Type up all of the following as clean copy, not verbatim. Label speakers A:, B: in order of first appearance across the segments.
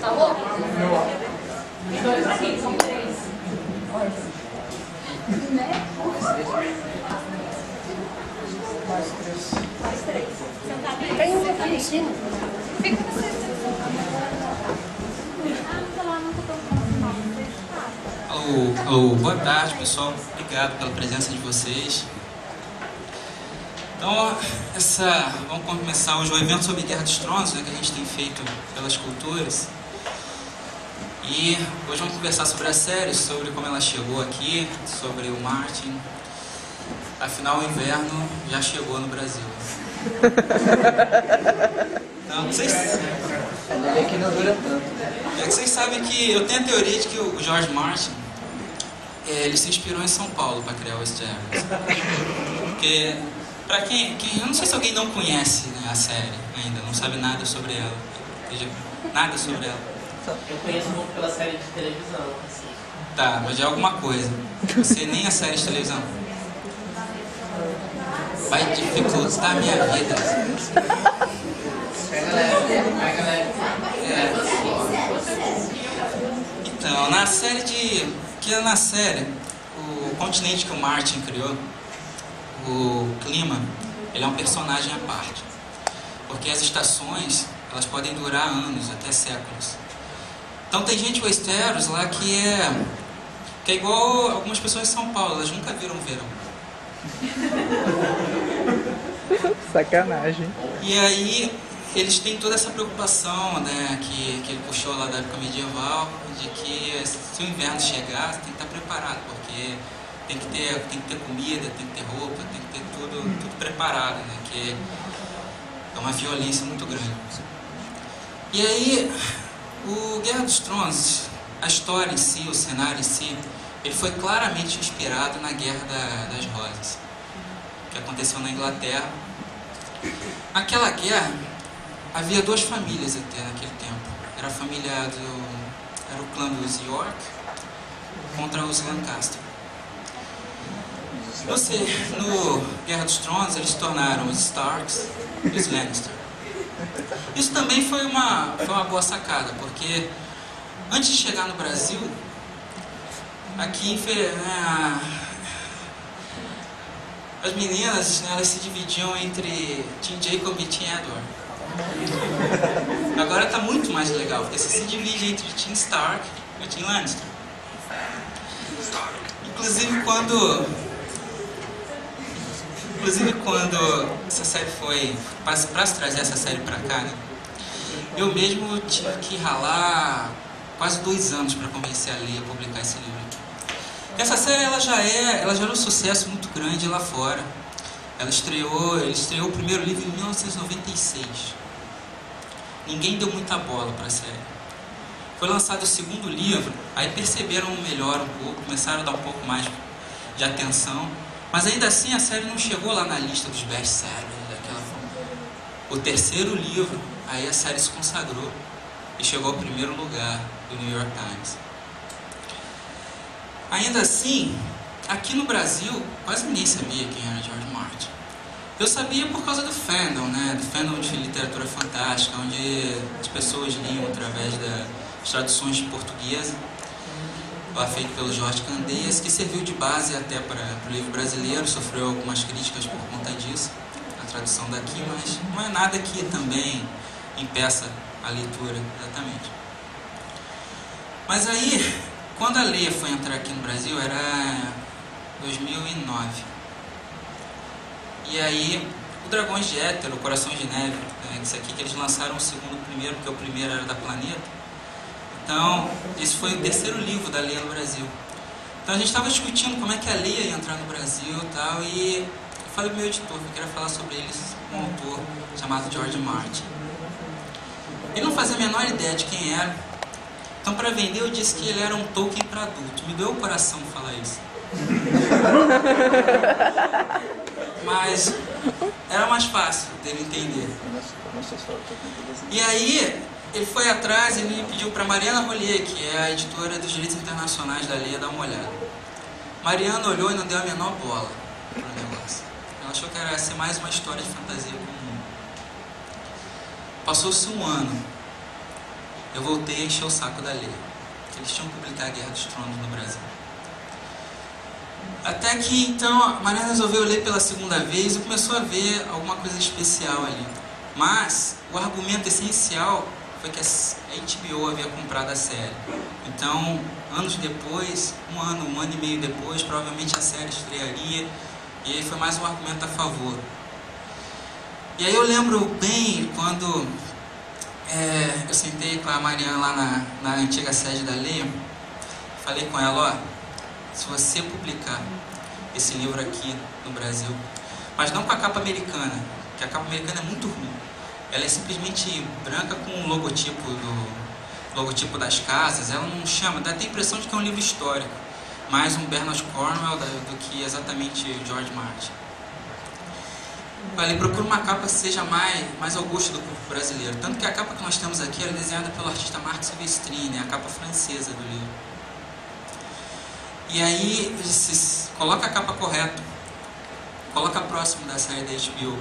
A: Tá louco? São três. Mais três. Tem um aqui em cima. Fica
B: Alô, boa tarde, pessoal. Obrigado pela presença de vocês. Então, vamos começar hoje o evento sobre Guerra dos Tronos, né, que a gente tem feito pelas culturas. E hoje vamos conversar sobre a série, sobre como ela chegou aqui, sobre o Martin. Afinal, o inverno já chegou no Brasil. Não, vocês...
C: Aqui não dura tanto.
B: É que vocês sabem que eu tenho a teoria de que o George Martin ele se inspirou em São Paulo para criar o Westeros. Porque, para quem... Eu não sei se alguém não conhece, né, a série ainda, não sabe nada sobre ela. Nada sobre ela.
C: Eu conheço muito pela série de televisão, assim.
B: Tá, mas é alguma coisa. Você nem a série de televisão. Vai dificultar a minha vida.
C: Pega leve.
B: Então, na série, o continente que o Martin criou, o clima, ele é um personagem à parte. Porque as estações, elas podem durar anos, até séculos. Então tem gente em Westeros lá que é igual algumas pessoas em São Paulo, elas nunca viram verão.
D: Sacanagem.
B: E aí eles têm toda essa preocupação, né, que ele puxou lá da época medieval, de que se o inverno chegar, você tem que estar preparado, porque tem que ter comida, tem que ter roupa, tem que ter tudo preparado, né, que é uma violência muito grande. E aí, o Guerra dos Tronos, a história em si, o cenário em si, ele foi claramente inspirado na Guerra das Rosas, que aconteceu na Inglaterra. Naquela guerra, havia duas famílias até naquele tempo. Era a família era o clã dos York contra os Lancaster. No Guerra dos Tronos, eles se tornaram os Starks e os Lannister. Isso também foi uma boa sacada, porque antes de chegar no Brasil, aqui as meninas, né, elas se dividiam entre Team Jacob e Team Edward. Agora está muito mais legal, porque você se divide entre Team Stark e Team Lannister. Inclusive quando essa série foi para se trazer essa série para cá, né, eu mesmo tive que ralar quase 2 anos para convencer a Leia a publicar esse livro. Essa série ela já era um sucesso muito grande lá fora. Ele estreou o primeiro livro em 1996. Ninguém deu muita bola para a série. Foi lançado o segundo livro, aí perceberam melhor um pouco, começaram a dar um pouco mais de atenção. Mas ainda assim a série não chegou lá na lista dos best-sellers daquela forma. O terceiro livro, aí a série se consagrou e chegou ao primeiro lugar do New York Times. Ainda assim, aqui no Brasil, quase ninguém sabia quem era George Martin. Eu sabia por causa do fandom, né? Do fandom de literatura fantástica, onde as pessoas liam através das traduções portuguesas, lá feito pelo Jorge Candeias, que serviu de base até para o livro brasileiro, sofreu algumas críticas por conta disso, a tradução daqui, mas não é nada que também impeça a leitura, exatamente. Mas aí, quando a Leia foi entrar aqui no Brasil, era 2009. E aí, o Dragões de Éter, o Coração de Neve, né, isso aqui que eles lançaram o segundo primeiro, porque o primeiro era da Planeta. Então, esse foi o terceiro livro da Leia no Brasil. Então a gente estava discutindo como é que a Leia ia entrar no Brasil e tal, e eu falei pro meu editor que eu queria falar sobre eles, um autor chamado George Martin. Ele não fazia a menor ideia de quem era. Então, para vender, eu disse que ele era um Tolkien para adulto. Me doeu o coração falar isso. Mas era mais fácil dele entender. E aí, ele foi atrás e ele pediu para Mariana Rollier, que é a editora dos direitos internacionais da lei, dar uma olhada. Mariana olhou e não deu a menor bola para o negócio. Ela achou que ia ser mais uma história de fantasia comum. Passou-se um ano. Eu voltei a encher o saco da lei. Eles tinham que publicar a Guerra dos Tronos no Brasil. Até que então a Mariana resolveu ler pela segunda vez e começou a ver alguma coisa especial ali. Mas o argumento essencial foi que a HBO havia comprado a série. Então, anos depois, um ano e meio depois, provavelmente a série estrearia. E aí foi mais um argumento a favor. E aí eu lembro bem quando eu sentei com a Mariana lá na antiga sede da lei. Falei com ela, se você publicar esse livro aqui no Brasil, mas não com a capa americana, que a capa americana é muito ruim. Ela é simplesmente branca com o logotipo das casas. Ela não chama, dá até a impressão de que é um livro histórico, mais um Bernard Cornwell do que exatamente George Martin. Falei, procura uma capa que seja mais ao gosto do público brasileiro. Tanto que a capa que nós temos aqui é desenhada pelo artista Marc Silvestrini, a capa francesa do livro. E aí eu disse, coloca a capa correta, coloca próximo da série da HBO.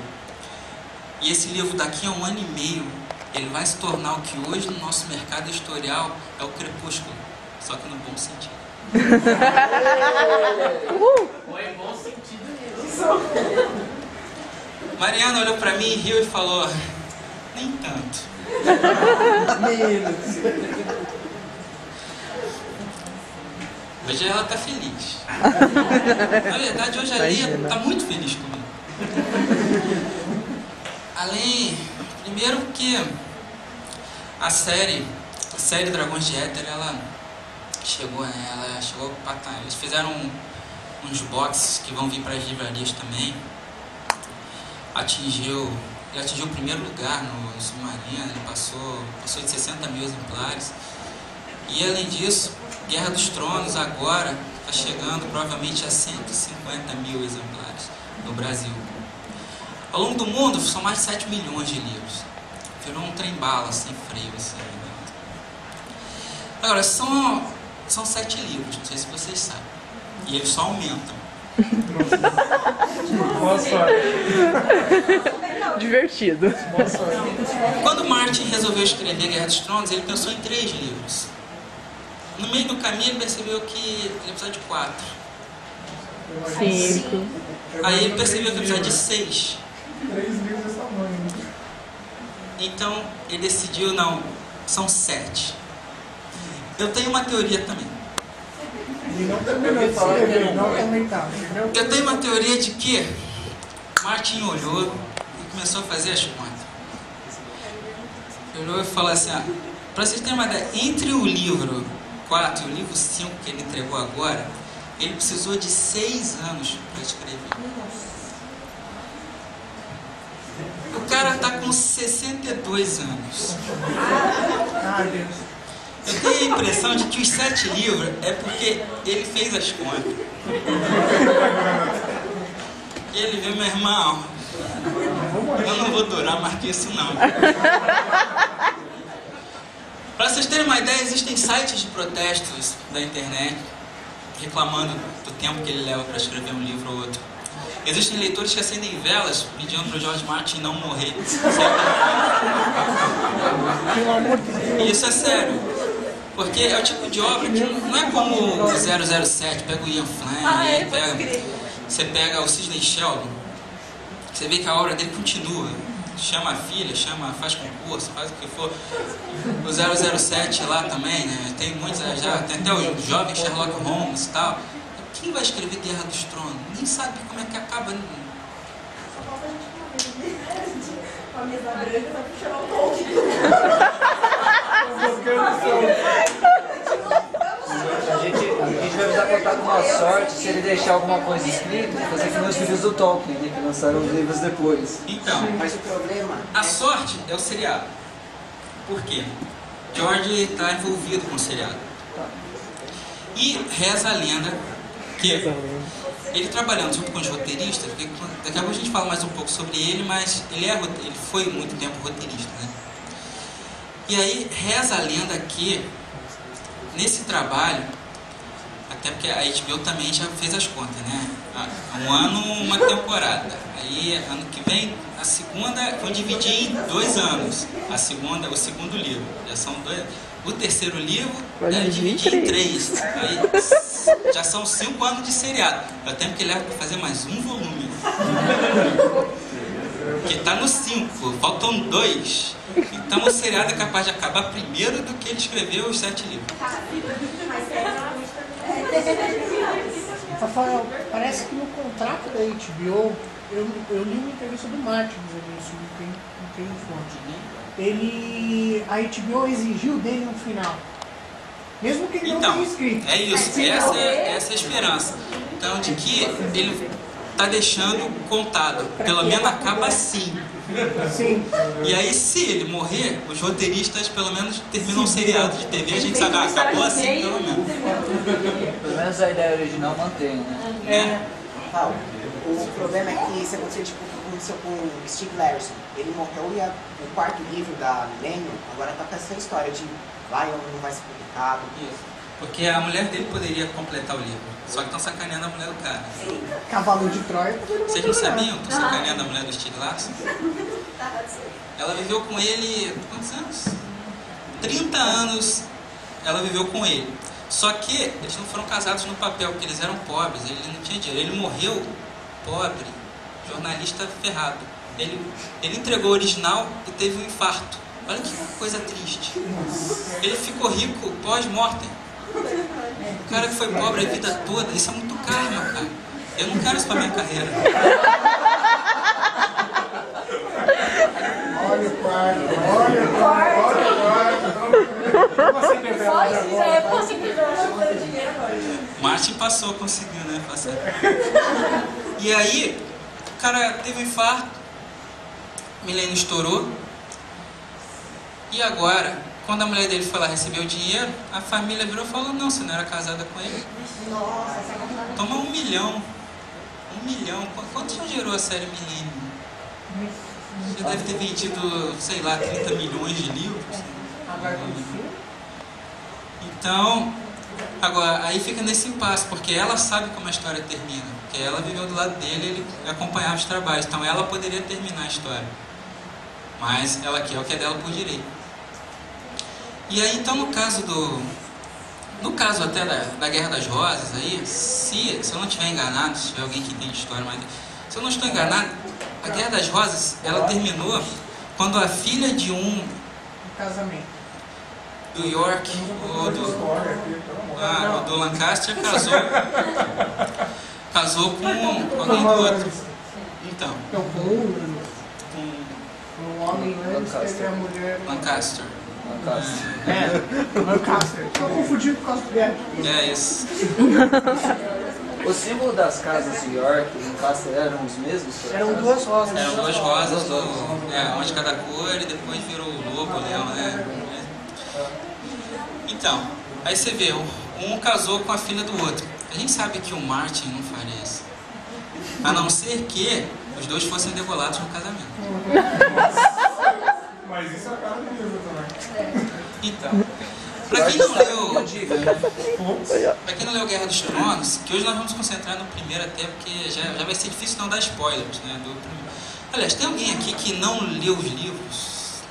B: E esse livro daqui a 1 ano e meio, ele vai se tornar o que hoje no nosso mercado editorial é o Crepúsculo, só que no bom sentido.
C: Foi em bom sentido mesmo.
B: Mariana olhou pra mim, riu e falou, nem tanto. Hoje ela tá feliz. Na verdade, hoje a Lia tá muito feliz comigo. Primeiro que a série Dragões de Éter, ela chegou ao patamar. Eles fizeram uns boxes que vão vir para as livrarias também. Ele atingiu o primeiro lugar no Submarino, ele passou de 60 mil exemplares. E além disso, Guerra dos Tronos agora está chegando provavelmente a 150 mil exemplares no Brasil. Ao longo do mundo, são mais de 7 milhões de livros. Virou um trem-bala, sem freio, assim. Agora, são 7 livros, não sei se vocês sabem. E eles só aumentam.
D: Boa sorte.
E: Divertido.
D: Boa sorte.
B: Quando Martin resolveu escrever Guerra dos Tronos, ele pensou em 3 livros. No meio do caminho, ele percebeu que ele precisava de 4.
E: 5.
B: Aí ele percebeu que ele precisava de 6.
D: 3 livros desse tamanho.
B: Então ele decidiu, não, são 7. Eu tenho uma teoria também.
D: E não terminou de escrever, não também tá, entendeu?
B: Eu tenho uma teoria de que Martin olhou e começou a fazer as contas. Ele olhou e falou assim, para vocês terem uma ideia, entre o livro 4 e o livro 5 que ele entregou agora, ele precisou de 6 anos para escrever. O cara está com 62 anos.
D: Ai, Deus.
B: Eu tenho a impressão de que os 7 livros é porque ele fez as contas. E ele viu, meu irmão, eu não vou durar mais que isso não. Para vocês terem uma ideia, existem sites de protestos da internet reclamando do tempo que ele leva para escrever um livro ou outro. Existem leitores que acendem velas pedindo para o George Martin não morrer. E isso é sério. Porque é o tipo de obra que não é como o 007, pega o Ian Fleming, você pega o Sidney Sheldon, você vê que a obra dele continua. Chama a filha, faz concurso, faz o que for. O 007 lá também, né? Tem muitos, tem até o jovem Sherlock Holmes e tal. Quem vai escrever Guerra dos Tronos? Nem sabe como é que acaba.
A: Só falta a gente com a mesa branca pra puxar um pouco.
F: A gente vai precisar contar com uma sorte se ele deixar alguma coisa escrita, fazer que nem os filhos do Tolkien, né, que lançaram os livros depois.
B: Então,
F: Mas o problema
B: a sorte é o seriado. Por quê? George está envolvido com o seriado. E reza a lenda que ele trabalhando junto com os roteiristas, porque daqui a pouco a gente fala mais um pouco sobre ele, mas ele foi muito tempo roteirista, né? E aí reza a lenda que nesse trabalho, até porque a HBO também já fez as contas, né? Um ano, uma temporada. Aí ano que vem, a segunda, vão dividir em 2 anos. O segundo livro. Já são 2. O terceiro livro deve dividir em 3. Aí já são 5 anos de seriado. Eu tenho que levar para fazer mais um volume. Porque tá no 5, faltam 2. Então o seriado é capaz de acabar primeiro do que ele escreveu os 7 livros.
D: Rafael, parece que no contrato da HBO, eu li uma entrevista do Martin dizendo isso, não tem fonte. A HBO exigiu dele um final. Mesmo que ele não tenha escrito.
B: É isso, essa é a esperança. Então, de que ele está deixando contado. Pelo menos acaba assim.
D: Sim.
B: E aí, se ele morrer, os roteiristas pelo menos terminam o seriado de TV. A gente sabe, acabou assim, pelo menos.
F: Pelo menos a ideia original mantém, né?
E: Paulo, o problema é que isso aconteceu, tipo, aconteceu com o Steve Larson. Ele morreu e o 4º livro da Millennium agora tá com essa história de vai ou não vai ser publicado.
B: Isso. Porque a mulher dele poderia completar o livro. Só que estão sacaneando a mulher do cara.
D: Cavalo de Troia.
B: Vocês não sabiam? Estão sacaneando a mulher do Steve Larson? Ela viveu com ele, quantos anos? 30 anos ela viveu com ele. Só que eles não foram casados no papel, porque eles eram pobres, ele não tinha dinheiro. Ele morreu pobre, jornalista ferrado. Ele entregou o original e teve um infarto. Olha que coisa triste. Ele ficou rico pós-mortem. O cara que foi pobre a vida toda, isso é muito karma, cara. Eu não quero isso pra minha carreira.
D: Olha o quarto, olha o quarto, olha o quarto. Como assim,
B: Martin passou, conseguiu, né? Passar. E aí, o cara teve um infarto, Millennium estourou. E agora, quando a mulher dele foi lá receber o dinheiro, a família virou e falou: não, você não era casada com ele. Toma 1 milhão. 1 milhão. Quanto já gerou a série Millennium? Você deve ter vendido, sei lá, 30 milhões de livros. Então, agora, aí fica nesse impasse, porque ela sabe como a história termina. Porque ela viveu do lado dele, ele acompanhava os trabalhos. Então ela poderia terminar a história. Mas ela quer o que é dela por direito. E aí, então, no caso até da Guerra das Rosas, aí, se eu não estiver enganado, se tiver alguém que entende história, mas se eu não estou enganado, a Guerra das Rosas, ela terminou quando a filha de um
D: casamento
B: do York ou do Lancaster casou com alguém do outro. Então,
D: o homem antes teve a mulher
B: Lancaster.
D: Lancaster. Estou confundido por causa do guerra.
B: É isso.
F: O símbolo das casas de York e Lancaster eram os mesmos?
D: Eram 2 rosas.
B: Eram 2 rosas, uma de cada cor, e depois virou o lobo, o leão, né? Então, aí você vê, um casou com a filha do outro. A gente sabe que o Martin não faria isso. A não ser que os 2 fossem degolados no casamento.
G: Mas isso é a cara do livro também.
B: Então, pra quem não leu Guerra dos Tronos, que hoje nós vamos concentrar no primeiro até, porque já vai ser difícil não dar spoilers, né, do primeiro. Aliás, tem alguém aqui que não leu os livros?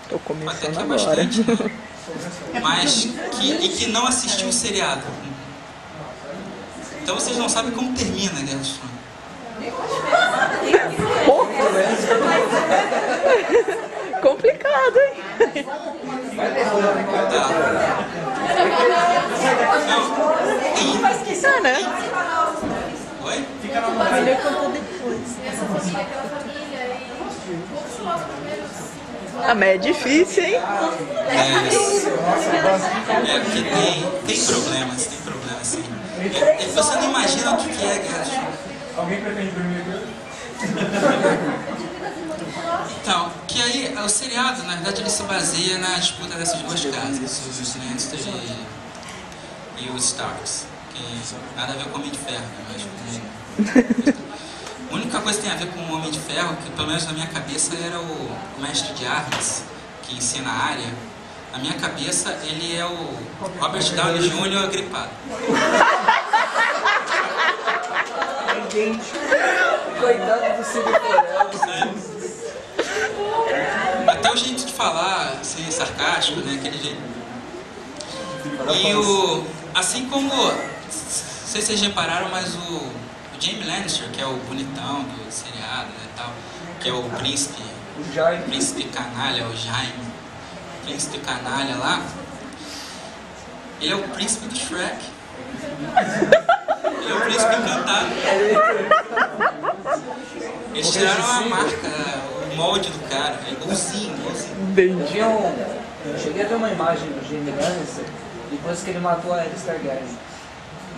H: Tô começando
B: até que é
H: agora.
B: bastante, né? Mas que não assistiu o seriado. Então vocês não sabem como termina a Guerra dos Tronos.
H: Complicado, hein?
B: Tá.
H: Ah, né?
B: Oi?
H: Ele contou depois. Ah, mas é difícil, hein?
B: Porque tem problemas, sim. Você não imagina o que é a Guerra dos Tronos.
G: Alguém pretende dormir aqui?
B: Então, que aí o seriado, na verdade, ele se baseia na disputa dessas 2 casas, os Lannister e os Starks, que nada a ver com o Homem de Ferro, né? A única coisa que tem a ver com o Homem de Ferro, que pelo menos na minha cabeça era o mestre de armas, que ensina a área, na minha cabeça ele é o Robert Downey Jr. gripado.
F: Coitado do Cid Porel.
B: Até o jeito de falar, assim, sarcástico, né? Aquele jeito. E assim como, não sei se vocês repararam, mas o Jaime Lannister, que é o bonitão do seriado, né, tal, que é o príncipe canalha, o Jaime, príncipe canalha lá, ele é o príncipe do Shrek. Ele é o príncipe encantado. Eles tiraram a marca, o molde do cara, é igualzinho.
F: Eu cheguei a ver uma imagem do Jaime Lannister depois que ele matou a Aerys Targaryen.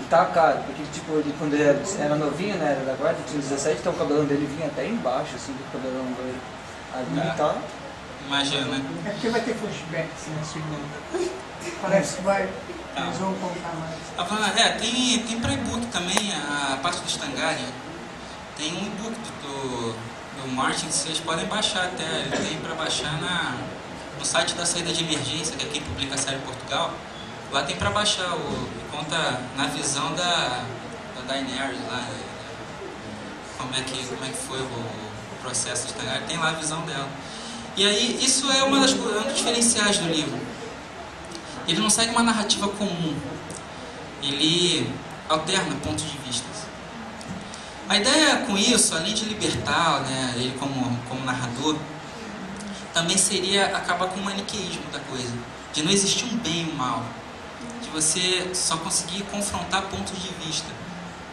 F: E tá caro, porque tipo, ele, quando ele era novinho, né, era da guarda, tinha 17, então o cabelão dele vinha até embaixo, assim, do cabelão dele. Ali tá.
B: Imagina, né?
D: É porque vai ter flashbacks na segunda. Parece que vai. Eles vão contar mais.
B: Tem pra e-book também, a parte do Targaryen. Tem um e-book do Martin que vocês podem baixar até. Ele tem pra baixar no site da Saída de Emergência, que é quem publica a série em Portugal. Lá tem pra baixar, conta na visão da Daenerys lá, né? Como é que foi o processo de Targaryen, tem lá a visão dela. E aí, isso é um dos diferenciais do livro. Ele não segue uma narrativa comum, ele alterna pontos de vista. A ideia com isso, além de libertar, né, ele como narrador, também seria acabar com o maniqueísmo da coisa, de não existir um bem e um mal, de você só conseguir confrontar pontos de vista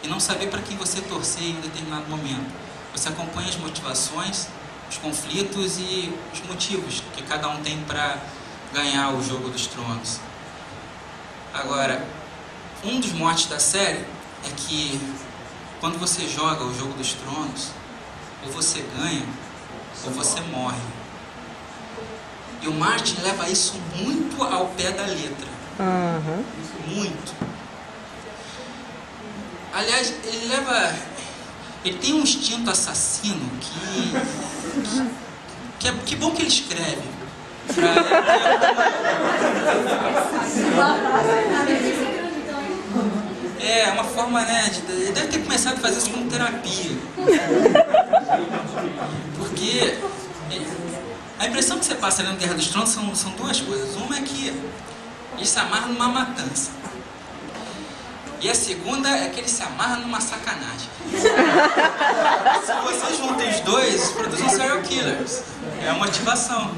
B: e não saber para quem você torcer em um determinado momento. Você acompanha as motivações, os conflitos e os motivos que cada um tem para ganhar o Jogo dos Tronos. Agora, um dos motes da série é que quando você joga o Jogo dos Tronos, ou você ganha, ou você morre. E o Martin leva isso muito ao pé da letra. Muito. Aliás, ele tem um instinto assassino que bom que ele escreve. É uma forma, né, ele deve ter começado a fazer isso como terapia. Porque a impressão que você passa lendo Guerra dos Tronos são duas coisas. Uma é que ele se amarra numa matança. E a segunda é que ele se amarra numa sacanagem. Se você junta os dois, produzem serial killers. É a motivação.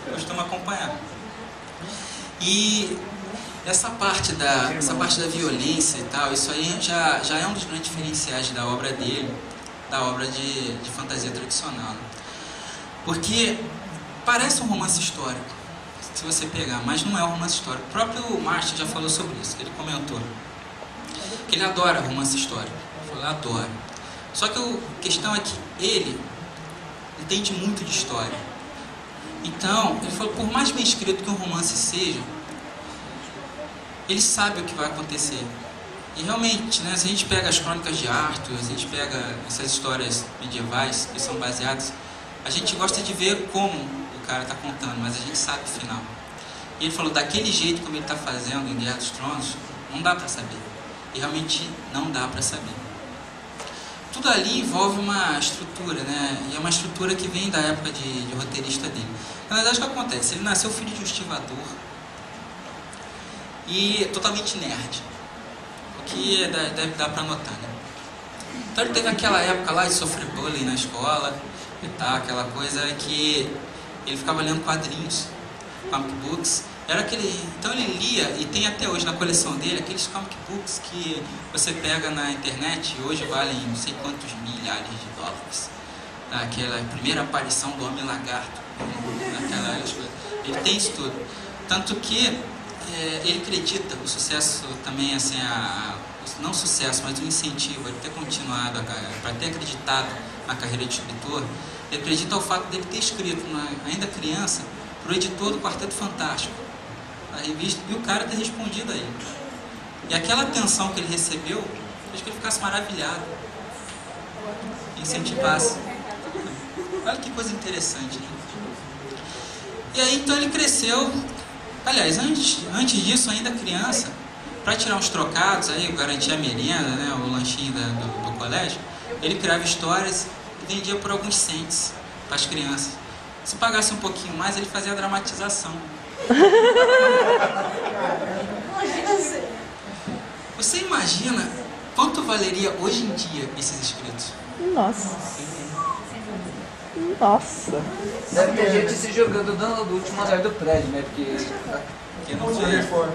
B: Eu costumo acompanhar. E essa parte da violência e tal, isso aí já é um dos grandes diferenciais da obra dele, da obra de fantasia tradicional. Né? Porque parece um romance histórico, se você pegar, mas não é um romance histórico. O próprio Martin já falou sobre isso, que ele comentou. Que ele adora romance histórico. Ele adora. Só que a questão é que ele entende muito de história. Então, ele falou, por mais bem escrito que um romance seja, ele sabe o que vai acontecer. E realmente, né, se a gente pega as crônicas de Arthur, se a gente pega essas histórias medievais que são baseadas, a gente gosta de ver como o cara está contando, mas a gente sabe o final. E ele falou, daquele jeito como ele está fazendo em Guerra dos Tronos, não dá para saber. E realmente não dá para saber. Tudo ali envolve uma estrutura, né? E é uma estrutura que vem da época de roteirista dele. Na verdade, o que acontece? Ele nasceu filho de um estivador e totalmente nerd. O que deve dar para notar, né? Então ele teve aquela época lá de sofrer bullying na escola e tal, aquela coisa que ele ficava lendo quadrinhos, comic books. Então ele lia, e tem até hoje na coleção dele, aqueles comic books que você pega na internet e hoje valem não sei quantos milhares de dólares. Aquela primeira aparição do Homem-Lagarto. Ele tem isso tudo. Tanto que ele acredita, o sucesso também, assim, não sucesso, mas o incentivo, ele ter continuado, para ter acreditado na carreira de escritor, ele acredita ao fato dele ter escrito, ainda criança, para o editor do Quarteto Fantástico, a revista, e o cara ter respondido a ele. E aquela atenção que ele recebeu fez que ele ficasse maravilhado, incentivasse. Olha que coisa interessante, né? E aí então ele cresceu. Aliás, antes disso, ainda criança, para tirar uns trocados, aí, garantir a merenda, né, o lanchinho do colégio, ele criava histórias e vendia por alguns cents para as crianças. Se pagasse um pouquinho mais, ele fazia a dramatização. Você imagina quanto valeria hoje em dia esses escritos?
H: Nossa. Nossa.
F: Deve ter gente se jogando do último andar do prédio, né? Porque
B: não foi.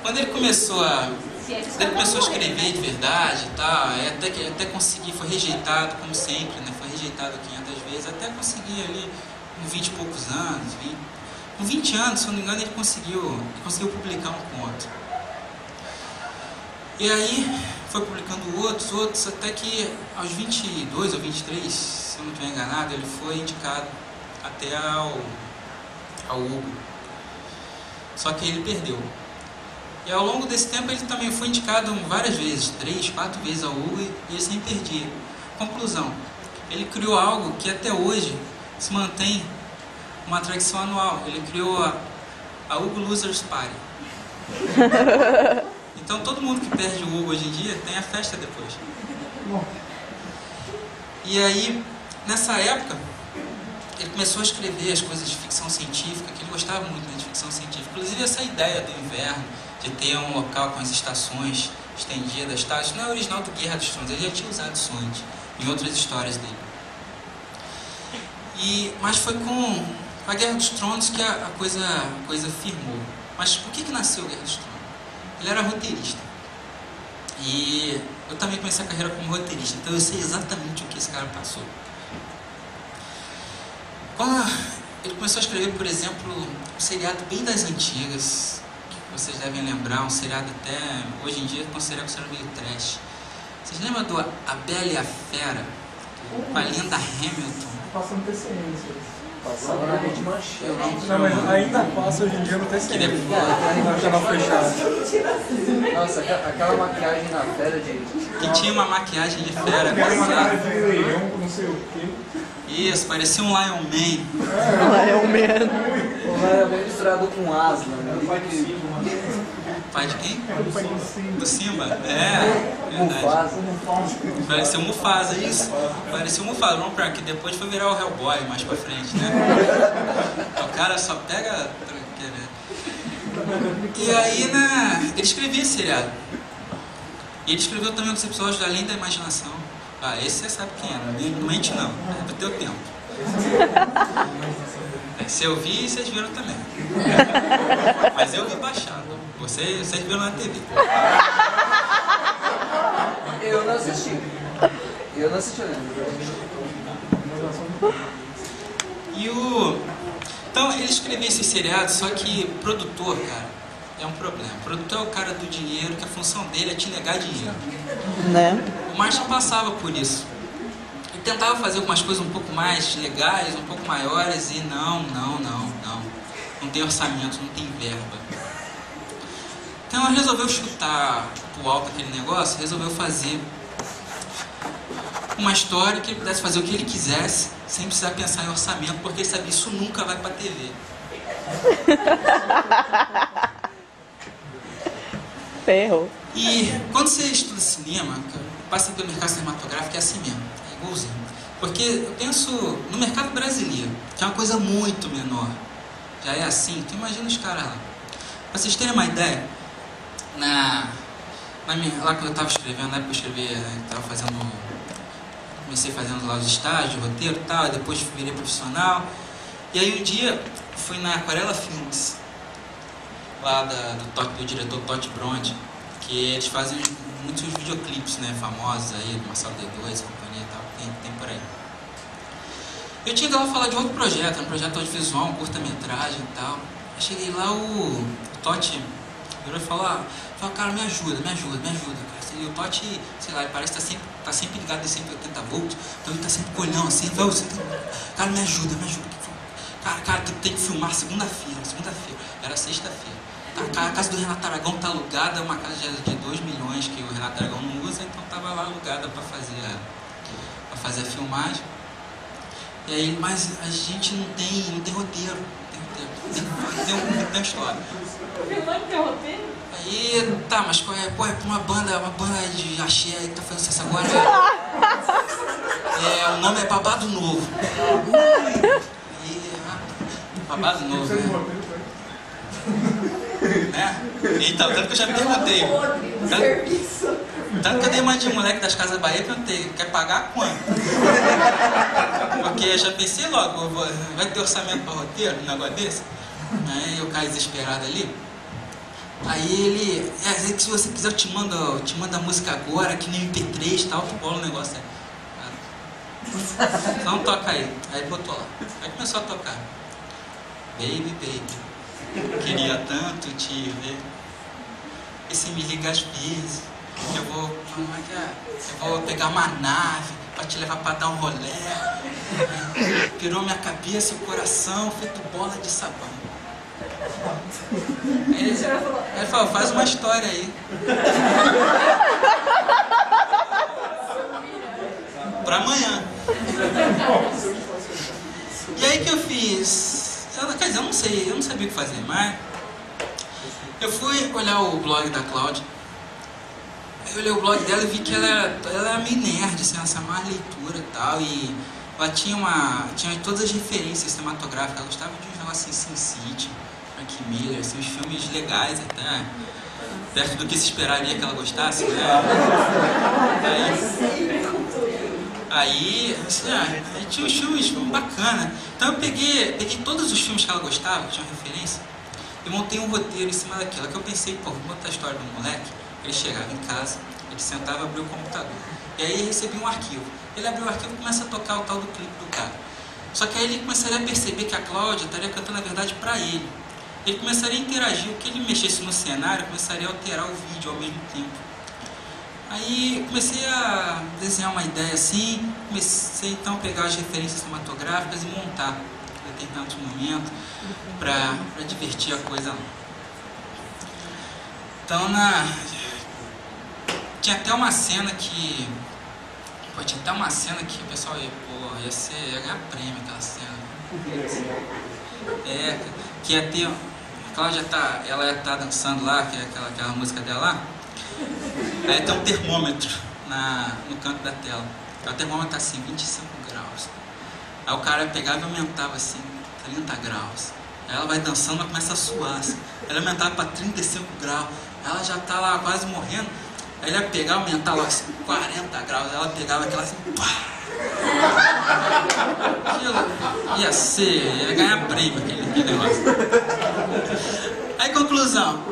B: Quando ele começou quando ele começou a escrever de verdade e tal, até conseguir, foi rejeitado, como sempre, né? Foi rejeitado 500 vezes, até conseguir ali, com 20 e poucos anos, com 20 anos, se eu não me engano, ele conseguiu publicar um conto. E aí, foi publicando outros, até que aos 22 ou 23, se eu não estiver enganado, ele foi indicado até ao Hugo. Só que ele perdeu. E ao longo desse tempo ele também foi indicado várias vezes, 3, 4 vezes ao Hugo, e ele sempre perdia. Conclusão, ele criou algo que até hoje se mantém uma tradição anual. Ele criou a Hugo Losers Party. Então todo mundo que perde o Hugo hoje em dia tem a festa depois. E aí, nessa época, ele começou a escrever as coisas de ficção científica, que ele gostava muito, né, de ficção científica. Inclusive essa ideia do inverno, de ter um local com as estações estendidas, tá? Isso não é original do Guerra dos Tronos, ele já tinha usado isso antes, em outras histórias dele. Mas foi com a Guerra dos Tronos que a coisa firmou. Mas por que nasceu a Guerra dos Tronos? Ele era roteirista. E eu também comecei a carreira como roteirista, então eu sei exatamente o que esse cara passou. Quando ele começou a escrever, por exemplo, um seriado bem das antigas, que vocês devem lembrar, um seriado até hoje em dia considerado meio trash. Vocês lembram do A Bela e a Fera? Com a Linda Hamilton?
G: Passando TCM,
F: passava na rede Manchete.
G: Não, mas ainda passa hoje em dia no TCM. No canal fechado.
F: Nossa, aquela maquiagem na fera de...
B: Que tinha uma maquiagem de fera.
G: Uma cara de leão, não sei o quê.
B: Isso, parecia um Lion Man.
H: Lion Man.
F: O Lion Man misturado com Aslan, né?
B: Pai de quem? Do Simba? É,
F: Mufasa.
B: Pareceu Mufasa, isso. Pareceu Mufasa. Vamos pra que depois foi virar o Hellboy mais pra frente, né? O cara só pega... E aí, ele escrevia esse seriado. E ele escreveu também os episódios do Além da Imaginação. Ah, esse você sabe quem era. Não mente não, é do teu tempo. Se eu vi, vocês viram também. Mas eu vi baixado. Vocês viram na TV.
F: Eu não assisti.
B: Então ele escrevia esse seriado, só que produtor, cara, é um problema. O produtor é o cara do dinheiro, que a função dele é te negar dinheiro.
H: Né?
B: O Martin passava por isso. Ele tentava fazer algumas coisas um pouco mais legais, um pouco maiores, e não tem orçamento, não tem verba. Então ele resolveu chutar pro alto aquele negócio, resolveu fazer uma história que ele pudesse fazer o que ele quisesse, sem precisar pensar em orçamento, porque ele sabia que isso nunca vai pra TV.
H: Ferro.
B: E quando você estuda cinema, passa pelo mercado cinematográfico, é assim mesmo, é igualzinho. Porque eu penso no mercado brasileiro, que é uma coisa muito menor, já é assim, então imagina os caras lá. Pra vocês terem uma ideia, lá quando eu estava escrevendo, na época eu escrevi, comecei fazendo lá os estágios, roteiro e tal, e depois virei profissional. E aí um dia fui na Aquarela Filmes, lá do diretor Totti Brondi, que eles fazem muitos videoclipes, né, famosos aí, do Marcelo D2, companhia e tal, tem por aí. Eu tinha ido lá falar de outro projeto, um projeto audiovisual, um curta-metragem e tal. Eu cheguei lá, o Totti virou e falou, cara, me ajuda, cara. E o Totti, sei lá, ele parece que tá sempre ligado em 180 volts, então ele tá sempre colhão assim, cara, me ajuda. Cara, tem que filmar segunda-feira, era sexta-feira. A casa do Renato Aragão tá alugada, é uma casa de 2 milhões que o Renato Aragão não usa, então tava lá alugada para fazer fazer a filmagem. E aí, mas a gente não tem roteiro. Tem uma história.
A: Filmando teu roteiro?
B: Aí, tá, mas qual é? Pô, é uma banda de axé aí que tá fazendo sucesso agora. O nome é Babado Novo. Babado Novo, né? Então, tanto que eu já me perguntei. Tanto que eu dei uma de moleque das Casas Bahia e perguntei, quer pagar quanto? Porque eu já pensei logo, vai ter orçamento para roteiro, um negócio desse? Aí eu caí desesperado ali. Aí ele, se você quiser eu te mando a música agora, que nem MP3 e tal, que bola o negócio aí. Então toca aí. Aí botou lá. Aí começou a tocar. Baby, baby, queria tanto te ver. E se me liga às vezes, que eu vou pegar uma nave pra te levar pra dar um rolê. Pirou minha cabeça e o coração feito bola de sabão. Aí ele falou, faz uma história aí. Pra amanhã. E aí que eu fiz? Quer dizer, eu não sabia o que fazer, mas eu fui olhar o blog da Cláudia. Eu olhei o blog dela e vi que ela era meio nerd, assim, ela sabia mais leitura e tal, e ela tinha todas as referências cinematográficas, ela gostava de uns negócios assim, Sin City, Frank Miller, assim, uns filmes legais até, perto do que se esperaria que ela gostasse, né? Aí tinha uns filmes bacanas. Então eu peguei todos os filmes que ela gostava, que tinham referência, e montei um roteiro em cima daquilo. Que eu pensei, pô, vou botar a história do moleque. Ele chegava em casa, ele sentava e abria o computador. E aí ele recebia um arquivo. Ele abriu o arquivo e começa a tocar o tal do clipe do cara. Só que aí ele começaria a perceber que a Cláudia estaria cantando a verdade para ele. Ele começaria a interagir, o que ele mexesse no cenário, começaria a alterar o vídeo ao mesmo tempo. Aí comecei a desenhar uma ideia assim, comecei então a pegar as referências cinematográficas e montar em determinado momento para divertir a coisa lá. Então tinha até uma cena que o pessoal ia ganhar prêmio aquela cena. Que ia ter. A Cláudia ela ia estar dançando lá, que é aquela música dela lá. Aí tem um termômetro no canto da tela. O termômetro tá assim, 25 graus. Aí o cara pegava e aumentava assim, 30 graus. Aí ela vai dançando, ela começa a suar assim. Ela aumentava para 35 graus. Ela já tá lá quase morrendo. Aí ele ia pegar e aumentar lá assim, 40 graus. Aí ela pegava aquela assim, pá! Aquilo ia ganhar prêmio aquele negócio. Aí conclusão.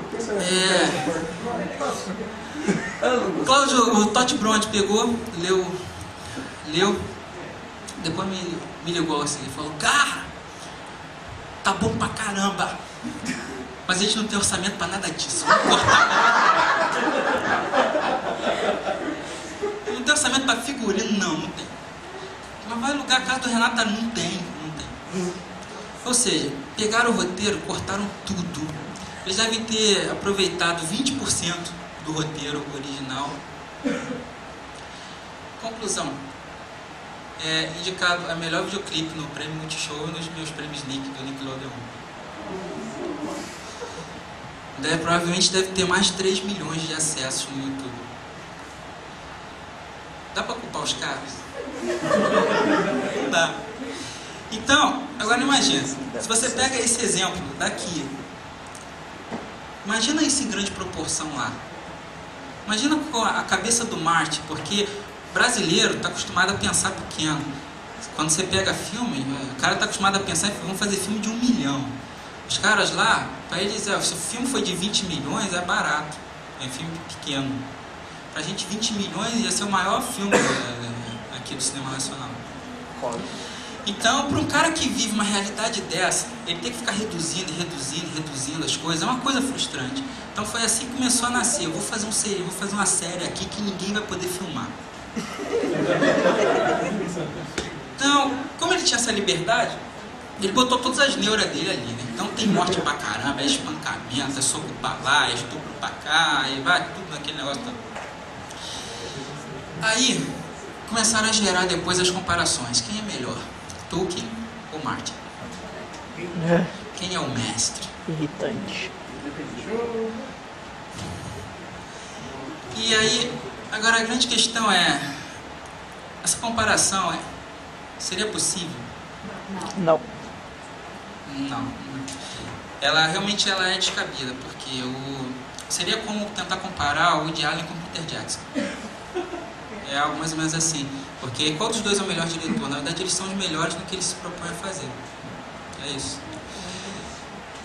B: Cláudio, o Totti Bronte pegou, leu, depois me ligou assim, ele falou, cara, tá bom pra caramba, mas a gente não tem orçamento pra nada disso, vamos cortar. Não tem orçamento pra figurino, não tem. Mas vai alugar a casa do Renata, não tem. Ou seja, pegaram o roteiro, cortaram tudo. Eles devem ter aproveitado 20% do roteiro original. Conclusão. Indicado a melhor videoclipe no Prêmio Multishow e nos meus prêmios Nick do Nickelodeon. Provavelmente deve ter mais de 3 milhões de acessos no YouTube. Dá pra culpar os caras? Não dá. Então, agora imagina, se você pega esse exemplo daqui, imagina isso em grande proporção lá. Imagina a cabeça do Marty, porque brasileiro está acostumado a pensar pequeno. Quando você pega filme, o cara está acostumado a pensar em vamos fazer filme de 1 milhão. Os caras lá, para eles, se o filme foi de 20 milhões, é barato. É filme pequeno. Pra gente, 20 milhões ia ser o maior filme aqui do cinema nacional. Então, para um cara que vive uma realidade dessa, ele tem que ficar reduzindo as coisas, é uma coisa frustrante. Então foi assim que começou a nascer. Eu vou fazer uma série aqui que ninguém vai poder filmar. Então, como ele tinha essa liberdade, ele botou todas as neuras dele ali, né? Então tem morte pra caramba, é espancamento, é soco pra lá, é estupro pra cá, e vai tudo naquele negócio todo. Aí, começaram a gerar depois as comparações. Quem é melhor, Tolkien ou Martin? Quem é o mestre?
H: Irritante.
B: E aí, agora a grande questão é, essa comparação seria possível?
H: Não.
B: Não. Ela realmente é descabida, porque seria como tentar comparar o Woody Allen com o Peter Jackson. É algo mais ou menos assim. Porque qual dos dois é o melhor diretor? Na verdade, eles são os melhores no que eles se propõem a fazer. É isso.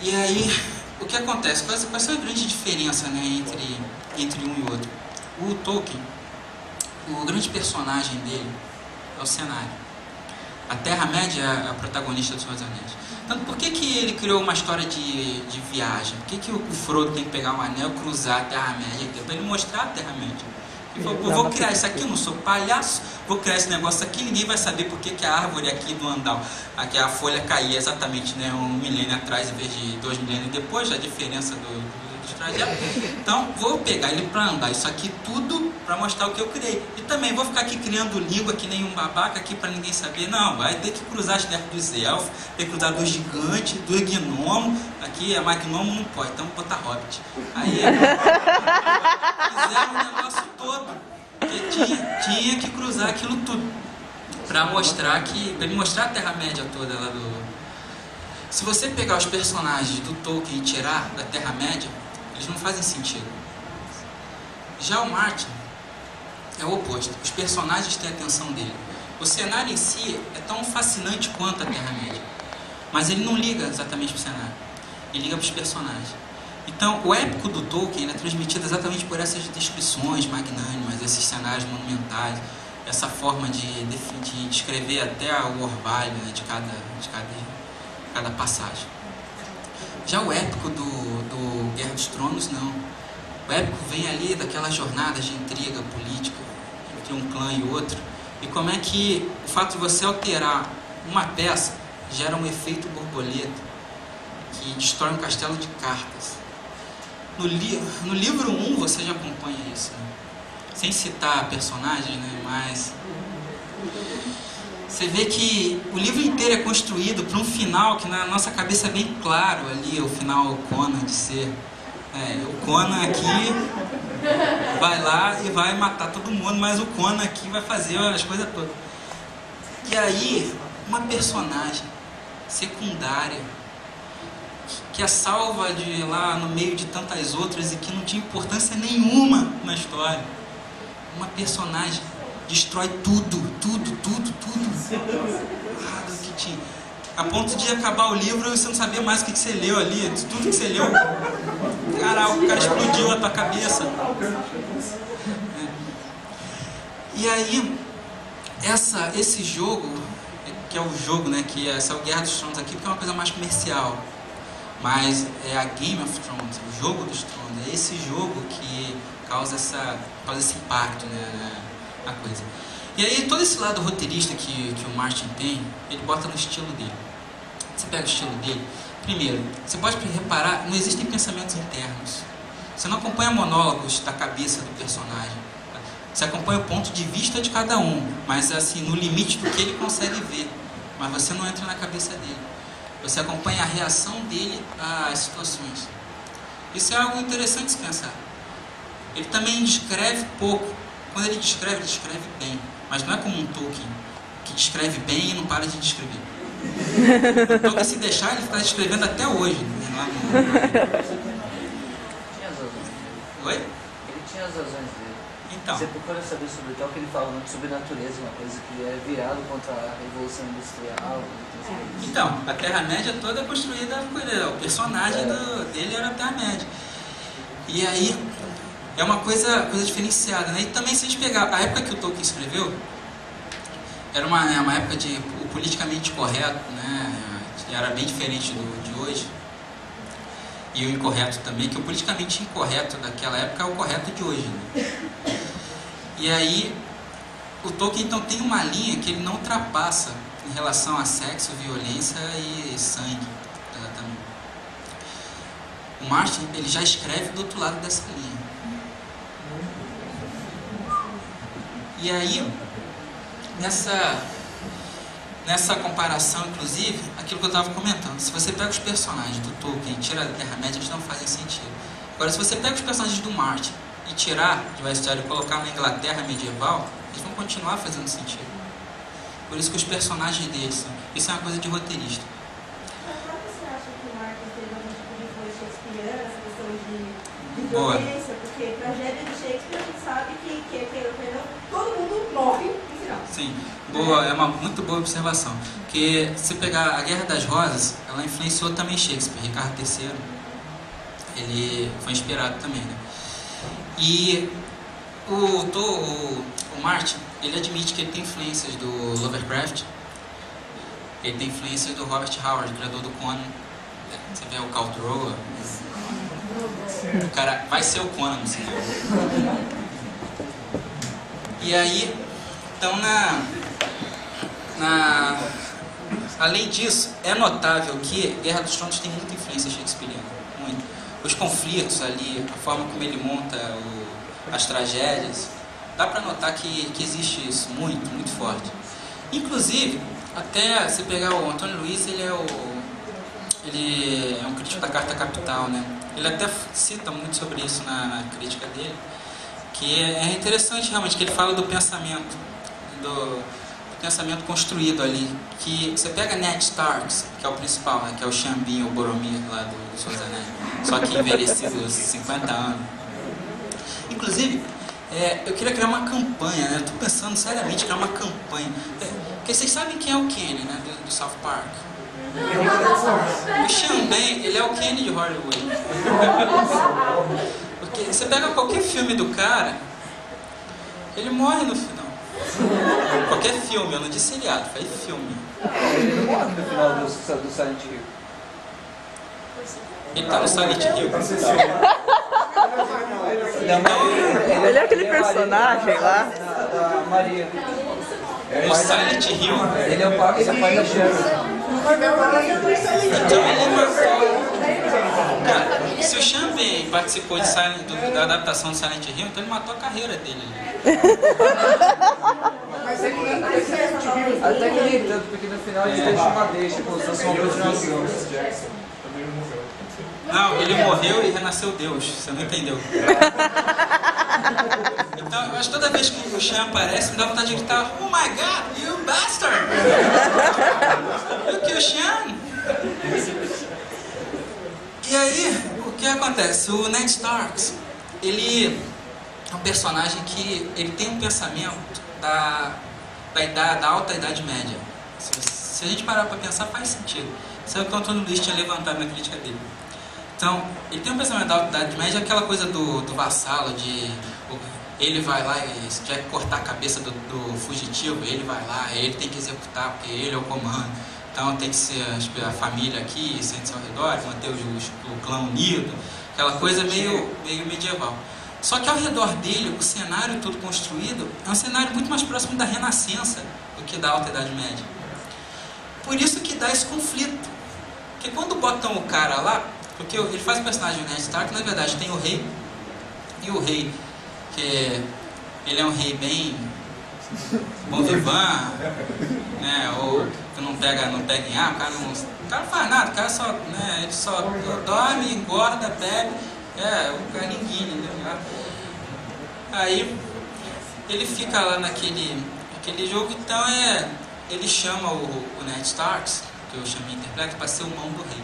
B: E aí, o que acontece? Qual é a grande diferença, né, entre um e outro? O Tolkien, o grande personagem dele é o cenário. A Terra-média é a protagonista dos Senhor dos Anéis. Então, por que ele criou uma história de viagem? Por que o Frodo tem que pegar um anel e cruzar a Terra-média? Para ele mostrar a Terra-média. Ele falou, vou criar isso aqui, eu não sou palhaço, vou criar esse negócio aqui, ninguém vai saber por que a árvore aqui do Andal, aqui a folha caía exatamente, né, 1 milênio atrás em vez de 2 milênios depois, a diferença do trajeto. Então, vou pegar ele para andar isso aqui tudo para mostrar o que eu criei. E também vou ficar aqui criando língua que nem um babaca aqui para ninguém saber. Não, vai ter que cruzar as terras dos elfos, ter que cruzar dos gigantes, dos gnomos. Aqui, mais gnomo não pode, então vou botar hobbit. Aí, fizeram o negócio todo. Porque tinha que cruzar aquilo tudo. Para mostrar para ele mostrar a Terra-média toda lá do... Se você pegar os personagens do Tolkien e tirar da Terra-média, eles não fazem sentido. Já o Martin é o oposto. Os personagens têm a atenção dele. O cenário em si é tão fascinante quanto a Terra-média. Mas ele não liga exatamente para o cenário. Ele liga para os personagens. Então, o épico do Tolkien é transmitido exatamente por essas descrições magnânimas, esses cenários monumentais, essa forma de descrever até o orvalho, né, de cada passagem. Já o épico do Guerra dos Tronos, não. O épico vem ali daquelas jornadas de intriga política entre um clã e outro. E como é que o fato de você alterar uma peça gera um efeito borboleta que destrói um castelo de cartas. No livro 1 você já acompanha isso, né? Sem citar personagens, né? Mas você vê que o livro inteiro é construído para um final que na nossa cabeça é bem claro ali, o final Conan de ser. O Conan aqui vai lá e vai matar todo mundo, mas o Conan aqui vai fazer as coisas todas. E aí, uma personagem secundária que é salva de lá no meio de tantas outras e que não tinha importância nenhuma na história. Uma personagem destrói tudo que tinha. A ponto de acabar o livro e você não sabia mais o que você leu ali. Tudo que você leu, cara, o cara explodiu a tua cabeça. E aí, esse jogo, que é o jogo, né, que é o Guerra dos Tronos aqui, porque é uma coisa mais comercial. Mas é a Game of Thrones, o jogo dos tronos. É esse jogo que causa esse impacto, né, na coisa. E aí todo esse lado roteirista que o Martin tem, ele bota no estilo dele. Você pega o estilo dele, primeiro, você pode reparar, não existem pensamentos internos. Você não acompanha monólogos da cabeça do personagem. Você acompanha o ponto de vista de cada um, mas assim, no limite do que ele consegue ver. Mas você não entra na cabeça dele. Você acompanha a reação dele às situações. Isso é algo interessante de se pensar. Ele também descreve pouco. Quando ele descreve bem. Mas não é como um Tolkien, que descreve bem e não para de descrever. O Tolkien, se deixar, ele está descrevendo até hoje. Oi?
F: Ele tinha as razões dele.
B: Então.
F: Você procura saber sobre o Tolkien, ele fala muito sobre natureza, uma coisa que é virado contra a Revolução Industrial.
B: Então, a Terra-média toda é construída por ele. O personagem dele era a Terra-média. E aí, é uma coisa diferenciada, né? E também, se a gente pegar a época que o Tolkien escreveu, era uma época de o politicamente correto, né? Era bem diferente de hoje. E o incorreto também, que o politicamente incorreto daquela época é o correto de hoje, né? E aí, o Tolkien então tem uma linha que ele não ultrapassa em relação a sexo, violência e sangue. Exatamente. O Martin, ele já escreve do outro lado dessa linha. E aí, nessa comparação, inclusive, aquilo que eu estava comentando, se você pega os personagens do Tolkien e tira da Terra-média, eles não fazem sentido. Agora, se você pega os personagens do Martin e tirar de Westeros e colocar na Inglaterra medieval, eles vão continuar fazendo sentido. Por isso que os personagens deles são... Isso é uma coisa de roteirista.
A: Mas como você acha que o Martin teve algum tipo de influência shakespeariana, essa questão de
B: Boa.
A: violência? Porque tragédia de Shakespeare, a gente sabe que todo mundo morre no final.
B: Sim, boa, é uma muito boa observação. Porque se pegar a Guerra das Rosas, ela influenciou também Shakespeare. Ricardo III, ele foi inspirado também, né? E o Martin, ele admite que ele tem influências do Lovecraft, ele tem influências do Robert Howard, criador do Conan. Você vê o Khal Drogo, o cara vai ser o Conan no cinema. E aí, então além disso, é notável que Guerra dos Tronos tem muita influência shakespeariana, muito. Os conflitos ali, a forma como ele monta as tragédias, dá para notar que existe isso muito, muito forte. Inclusive, até se pegar o Antônio Luiz, ele é um crítico da Carta Capital, né? Ele até cita muito sobre isso na crítica dele, que é interessante realmente, que ele fala do pensamento, do pensamento construído ali, que você pega Ned Stark, que é o principal, né? Que é o Xambin, o Boromir lá do Senhor dos Anéis, só que envelhecido 50 anos. Inclusive, eu queria criar uma campanha, né? Eu tô pensando seriamente em criar uma campanha. Porque vocês sabem quem é o Kenny, né? Do South Park. O Xambin, ele é o Kenny de Hollywood. Porque você pega qualquer filme do cara, ele morre no final. Qualquer filme, eu não disse seriado, falei filme.
F: Ele não morre no final do Silent Hill.
B: Ele tá no Silent Hill.
H: Ele é aquele personagem lá.
F: Da Maria.
B: No Silent Hill.
F: Ele é o pai da Sharon.
B: Então ele matou. Cara, se o Xambin participou da adaptação do Silent Hill, então ele matou a carreira dele.
F: Até que nem tanto, porque no final ele deixa uma deixa, como se fosse uma continuação.
B: Não, ele morreu e renasceu Deus, você não entendeu. Então, eu acho que toda vez que o Sean aparece, me dá vontade de gritar: "Oh my God, you bastard! You kill Sean!" E aí, o que acontece? O Ned Stark, ele é um personagem que ele tem um pensamento da alta Idade Média. Se a gente parar para pensar, faz sentido. Isso é o que o Antônio Luiz tinha levantado na crítica dele. Então, ele tem um pensamento da alta Idade Média, aquela coisa do vassalo, ele vai lá e se tiver que cortar a cabeça do fugitivo, ele vai lá, ele tem que executar, porque ele é o comando. Então tem que ser a família aqui, sente-se ao redor, manter o clã unido, aquela coisa meio medieval. Só que ao redor dele, o cenário todo construído é um cenário muito mais próximo da Renascença do que da Alta Idade Média. Por isso que dá esse conflito. Porque quando botam o cara lá, porque ele faz o personagem do Ned Stark, na verdade tem o rei, e o rei, que ele é um rei bem bom vivant, né, ou que não pega em ar, o cara não faz nada, o cara só, né, ele só dorme, engorda, bebe, o cara ninguém, né? Aí ele fica lá naquele jogo, então ele chama o Ned Stark, que eu chamei interpreta, para ser o mão do rei.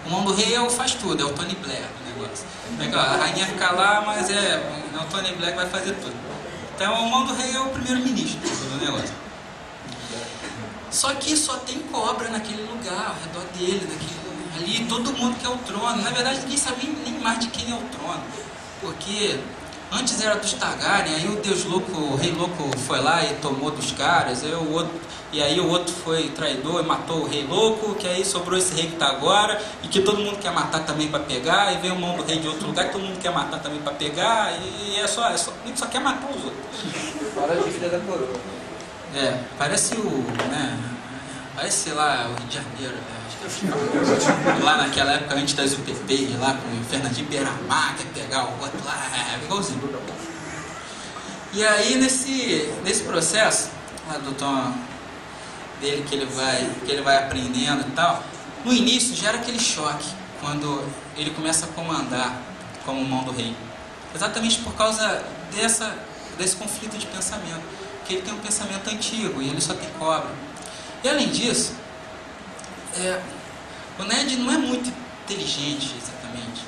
B: O mão do rei é o faz tudo, é o Tony Blair do negócio. Legal, a rainha fica lá, mas é o Tony Blair que vai fazer tudo. Então o mão do rei é o primeiro-ministro do negócio. Só que só tem cobra naquele lugar, ao redor dele, ali todo mundo quer o trono. Na verdade ninguém sabe nem mais de quem é o trono. Porque antes era dos Targaryen, aí o Deus louco, o rei louco foi lá e tomou dos caras, aí o outro foi traidor e matou o rei louco, que aí sobrou esse rei que está agora, e que todo mundo quer matar também para pegar, e vem o mão do rei de outro lugar que todo mundo quer matar também para pegar, e só quer matar os outros.
F: Fora a dívida da coroa.
B: Parece sei lá, o Rio de Janeiro, né? Lá naquela época, antes das UPP, lá com o Fernandinho Beiramar, quer pegar o outro lá, igualzinho. E aí, nesse processo, do tom dele que ele vai aprendendo e tal, no início gera aquele choque quando ele começa a comandar como mão do rei. Exatamente por causa desse conflito de pensamento, que ele tem um pensamento antigo e ele só tem cobra. E além disso, o Ned não é muito inteligente exatamente.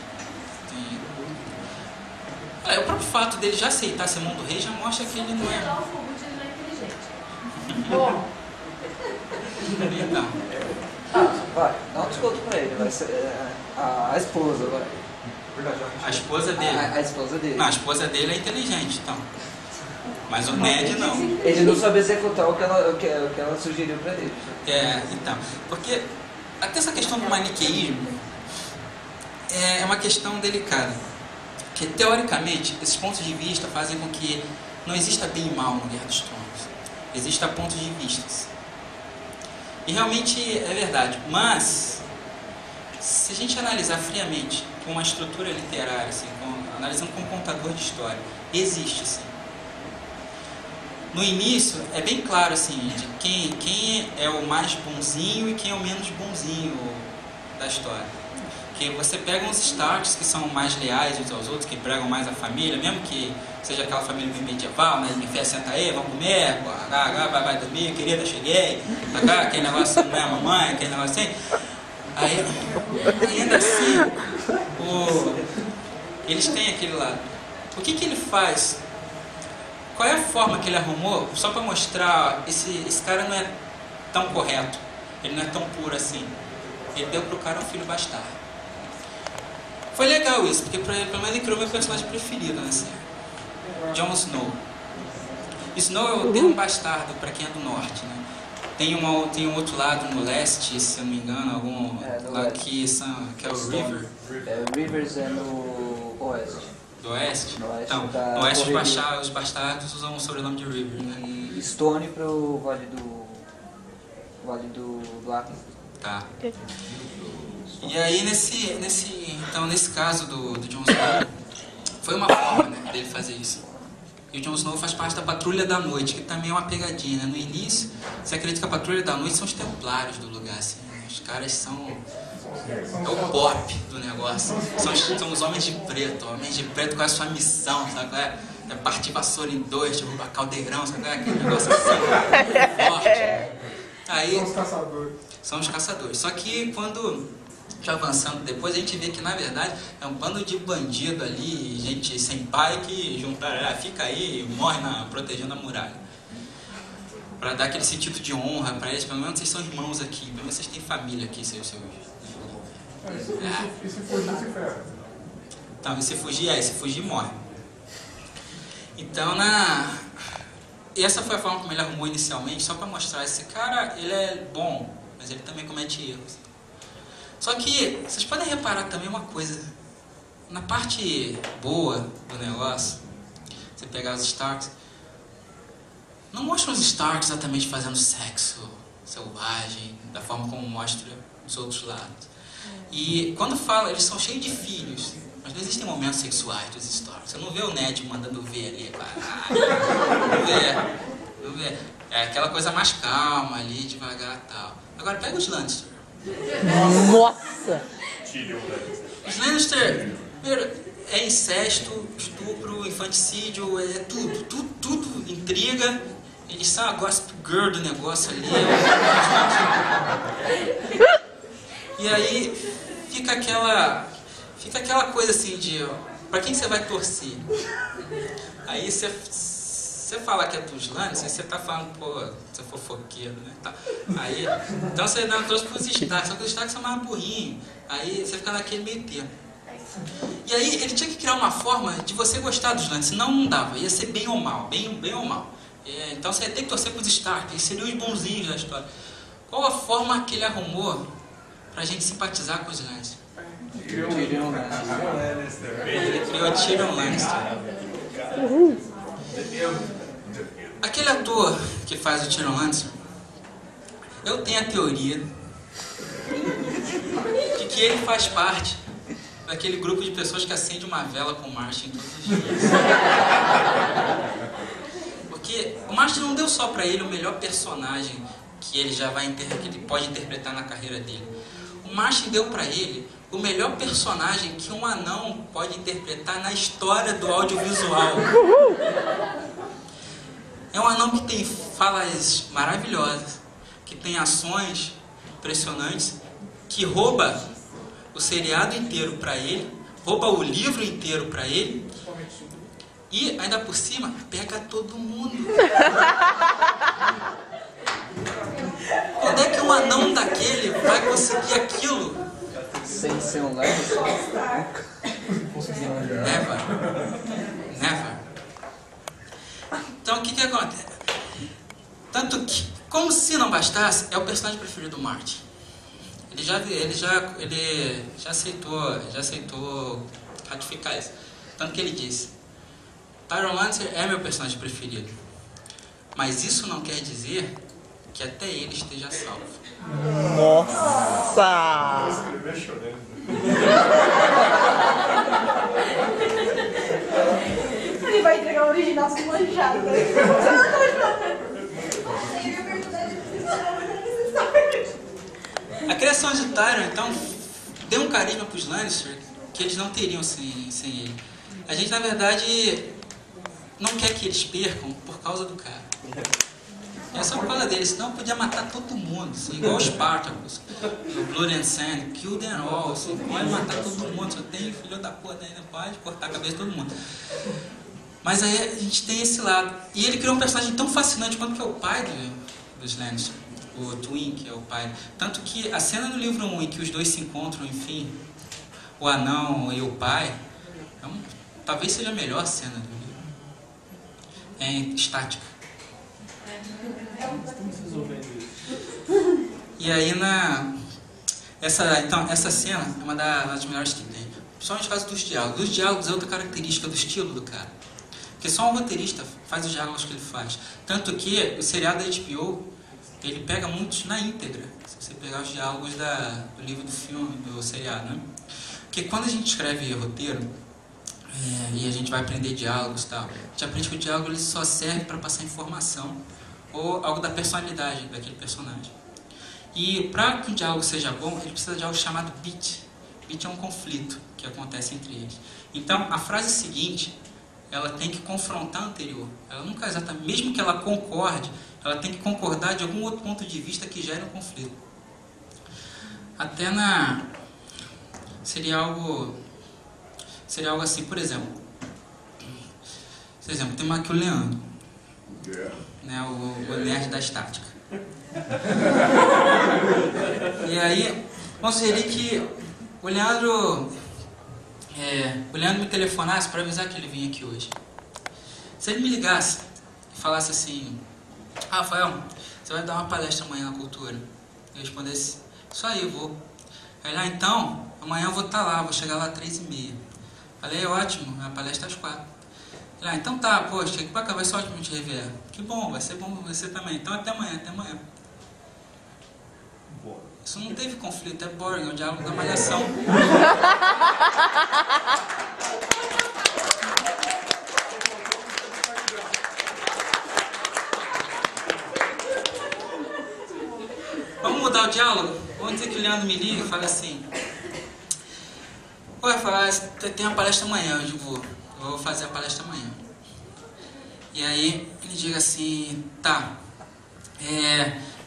B: O próprio fato dele já aceitar ser mão do rei já mostra que ele não é.
A: O Fogut ele não é inteligente. Bom.
B: Então,
F: Vai, dá um desconto pra ele. Vai ser a esposa, vai.
B: a esposa dele.
F: A esposa dele.
B: Não, a esposa dele é inteligente, então. Mas o Ned não.
F: Ele não soube executar o que ela sugeriu pra ele.
B: Então. Porque até essa questão do maniqueísmo é uma questão delicada. Porque, teoricamente, esses pontos de vista fazem com que não exista bem e mal no Guerra dos Tronos. Exista pontos de vista. E realmente é verdade. Mas, se a gente analisar friamente, com uma estrutura literária, assim, analisando como contador de história, existe sim. No início, é bem claro assim, de quem é o mais bonzinho e quem é o menos bonzinho da história. Que você pega uns Starks que são mais leais uns aos outros, que pregam mais a família, mesmo que seja aquela família medieval, né? Me fé, senta aí, vamos comer, vai dormir, querida, cheguei, aquele negócio não é a mamãe, aquele negócio assim. Aí, ainda assim, eles têm aquele lado. O que ele faz? Qual é a forma que ele arrumou? Só para mostrar, esse cara não é tão correto, ele não é tão puro assim. Ele deu pro cara um filho bastardo. Foi legal isso, porque pelo menos ele criou meu personagem preferido na série. Jon Snow. Snow tem um bastardo para quem é do norte, né? Tem um outro lado no leste, se eu não me engano, lá que é o River.
F: Rivers é no oeste.
B: Do oeste?
F: No oeste
B: Então,
F: tá
B: no oeste os bastardos usam o sobrenome de River, né?
F: E Stone pro Vale do Acre.
B: Tá. E aí nesse caso do Jon Snow, foi uma forma, né, dele fazer isso. E o Jon Snow faz parte da Patrulha da Noite, que também é uma pegadinha, né? No início, você acredita que a Patrulha da Noite são os templários do lugar, assim, né? Os caras são... é o pop do negócio. São os homens de preto. Homens de preto com a sua missão, sabe? É partir vassoura em dois, tipo, caldeirão, sabe? Aquele negócio assim, forte. Aí,
G: São os caçadores.
B: São os caçadores. Só que quando, já avançando depois, a gente vê que na verdade é um bando de bandido ali, gente sem pai que juntaram, fica aí e morre protegendo a muralha. Pra dar aquele sentido de honra pra eles, pelo menos vocês são irmãos aqui, pelo menos vocês têm família aqui, seus.
G: E se fugir, se ferra.
B: Então, e se fugir, morre. Então, e essa foi a forma como ele arrumou inicialmente, só para mostrar, esse cara, ele é bom, mas ele também comete erros. Só que, vocês podem reparar também uma coisa, na parte boa do negócio, você pegar os Starks, não mostra os Starks exatamente fazendo sexo selvagem, da forma como mostra os outros lados. E quando fala, eles são cheios de filhos, mas não existem momentos sexuais dos Starks. Você não vê o Ned mandando ver ali, não vê. É aquela coisa mais calma ali, devagar e tal. Agora pega os Lannister.
H: Nossa!
B: Os Lannister, primeiro, é incesto, estupro, infanticídio, é tudo intriga. Eles são a gossip girl do negócio ali. E aí fica aquela coisa assim de, pra quem você vai torcer? Aí você fala que é dos Lannister, você tá falando, pô, você é fofoqueiro, né? Tá. Aí, então você dá um troço pros Starks, só que os Starks são mais burrinhos. Aí você fica naquele meio termo. E aí ele tinha que criar uma forma de você gostar dos Lannister, senão não dava, ia ser bem ou mal, bem ou mal. Então você ia ter que torcer pros Starks, eles seriam os bonzinhos da história. Qual a forma que ele arrumou pra gente simpatizar com os Lannister?
F: Tyrion Lannister.
B: Ele criou Tyrion Lannister. Aquele ator que faz o Tyrion Lannister, eu tenho a teoria de que ele faz parte daquele grupo de pessoas que acende uma vela com Martin todos os dias. Porque Porque o Martin não deu só para ele o melhor personagem que ele já vai que ele pode interpretar na carreira dele. O Martin deu para ele o melhor personagem que um anão pode interpretar na história do audiovisual. É um anão que tem falas maravilhosas, que tem ações impressionantes, que rouba o seriado inteiro para ele, rouba o livro inteiro para ele e, ainda por cima, pega todo mundo. Onde é que um anão daquele vai conseguir aquilo?
F: Sem ser um lance.
B: Never. Never. Então, o que acontece? Tanto que, como se não bastasse, é o personagem preferido do Martin. Ele já aceitou ratificar isso. Tanto que ele disse: Tyrion Lannister é meu personagem preferido. Mas isso não quer dizer que até ele esteja salvo.
H: Nossa!
A: Ele vai entregar o original sem manchado.
B: A criação de Tyrion, então, deu um carisma para os Lannister que eles não teriam sem ele. A gente, na verdade, não quer que eles percam por causa do cara. É só por causa dele, senão podia matar todo mundo, assim, igual os Spartacus, o Blood and Sand, Kill them all, assim, pode matar todo mundo, só tem filho da puta ainda, pode cortar a cabeça de todo mundo. Mas aí a gente tem esse lado. E ele criou um personagem tão fascinante quanto que é o pai dos Lannister, o Twin, que é o pai. Tanto que a cena no livro 1 em que os dois se encontram, enfim, o anão e o pai, talvez seja a melhor cena do livro. É estática. E aí essa cena é uma das melhores que tem. Principalmente por causa dos diálogos. Os diálogos é outra característica do estilo do cara. Porque só um roteirista faz os diálogos que ele faz. Tanto que o seriado da HBO, ele pega muitos na íntegra. Se você pegar os diálogos do livro, do filme, do seriado, né? Porque quando a gente escreve roteiro, e a gente vai aprender diálogos e tal, a gente aprende que o diálogo ele só serve para passar informação ou algo da personalidade daquele personagem. E para que um diálogo seja bom, ele precisa de algo chamado beat. Beat é um conflito que acontece entre eles. Então, a frase seguinte, ela tem que confrontar a anterior. Ela nunca é exatamente, mesmo que ela concorde, ela tem que concordar de algum outro ponto de vista que gere um conflito. Até seria algo assim, por exemplo, tem aqui o Leandro, né, o nerd da estática. E aí, vamos sugerir que o Leandro me telefonasse para avisar que ele vinha aqui hoje. Se ele me ligasse e falasse assim: Rafael, você vai dar uma palestra amanhã na Cultura? Eu respondesse: isso aí, eu vou. Aí lá, então, amanhã eu vou estar lá, vou chegar lá às 3h30. Falei: ótimo, a palestra às 4h. Lá, então tá, poxa, que bacana, vai ser ótimo te rever. Que bom, vai ser bom você também. Então até amanhã. Isso não teve conflito, é boring, é o diálogo da malhação. Vamos mudar o diálogo? Vamos dizer que o Leandro me liga e fala assim: oi, falar, tem uma palestra amanhã, eu digo, eu vou fazer a palestra amanhã. E aí ele diga assim: tá,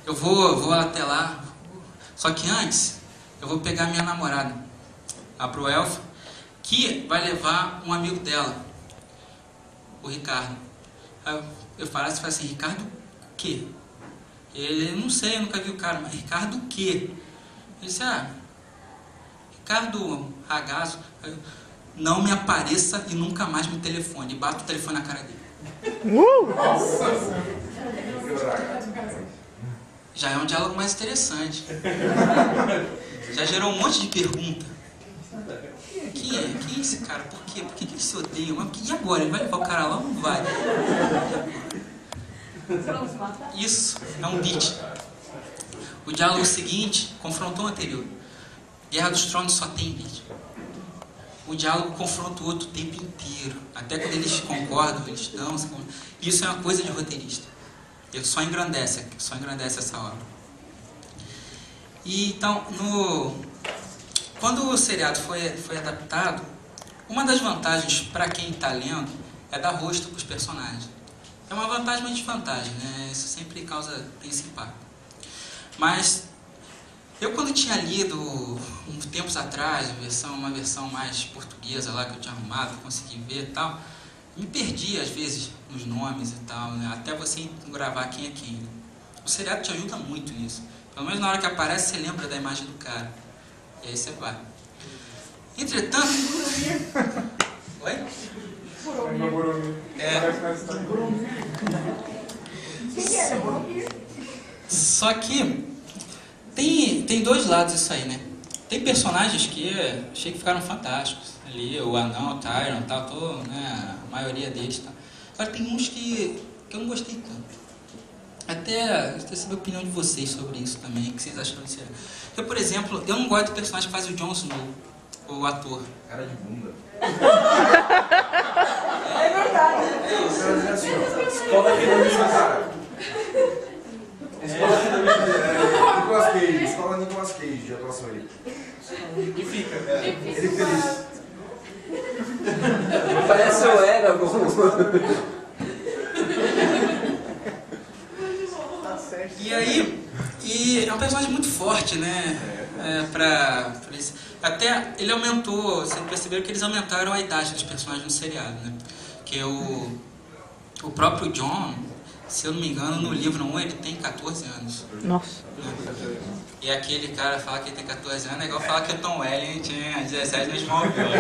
B: eu vou até lá, só que antes eu vou pegar minha namorada, a Proelfa, que vai levar um amigo dela, o Ricardo. Aí eu falo assim: Ricardo o quê? Ele: não sei, eu nunca vi o cara, mas Ricardo o quê? Ele disse: Ricardo Ragazzo. Não me apareça e nunca mais me telefone. E bato o telefone na cara dele. Já é um diálogo mais interessante. Já gerou um monte de pergunta. Quem é esse cara? Por quê? Por que eles se odeiam? Mas, e agora? Ele vai levar o cara lá ou não vai? Isso é um beat. O diálogo seguinte confrontou o anterior. Guerra dos Tronos só tem beat. o diálogo confronta o outro o tempo inteiro. Até quando eles concordam, eles dão. Isso é uma coisa de roteirista. Ele só engrandece essa obra. E então, quando o seriado foi adaptado, uma das vantagens para quem está lendo é dar rosto para os personagens. É uma vantagem, mas desvantagem, né? Isso sempre tem esse impacto. Mas eu, quando tinha lido uns tempos atrás uma versão mais portuguesa lá que eu tinha arrumado, consegui ver e tal, me perdi às vezes nos nomes e tal, né? Até você gravar quem é quem. O seriado te ajuda muito nisso. Pelo menos na hora que aparece, você lembra da imagem do cara. E aí você vai. Entretanto... Oi? Só que tem dois lados isso aí, né? Tem personagens que achei que ficaram fantásticos. Ali, o Anão, o Tyrion e tal, né? A maioria deles. Tá. Agora tem uns que eu não gostei tanto. Até saber a opinião de vocês sobre isso também, o que vocês acham disso. Eu, por exemplo, eu não gosto do personagem que faz o Jon Snow, o ator.
I: Cara de bunda.
A: É verdade.
I: Escola aqui na minha cara. Nicolas Cage, escola Nicolas Cage de atuação aí.
C: E fica.
I: Ele feliz.
F: Parece o Eragon.
B: E aí, é um personagem muito forte, né? Pra isso. Até ele aumentou, vocês perceberam que eles aumentaram a idade dos personagens no seriado, né? Que o próprio Jon, se eu não me engano, no livro 1 ele tem 14 anos.
H: Nossa.
B: E aquele cara fala que ele tem 14 anos é igual falar que o Tom Welling tinha 17 no Smallville.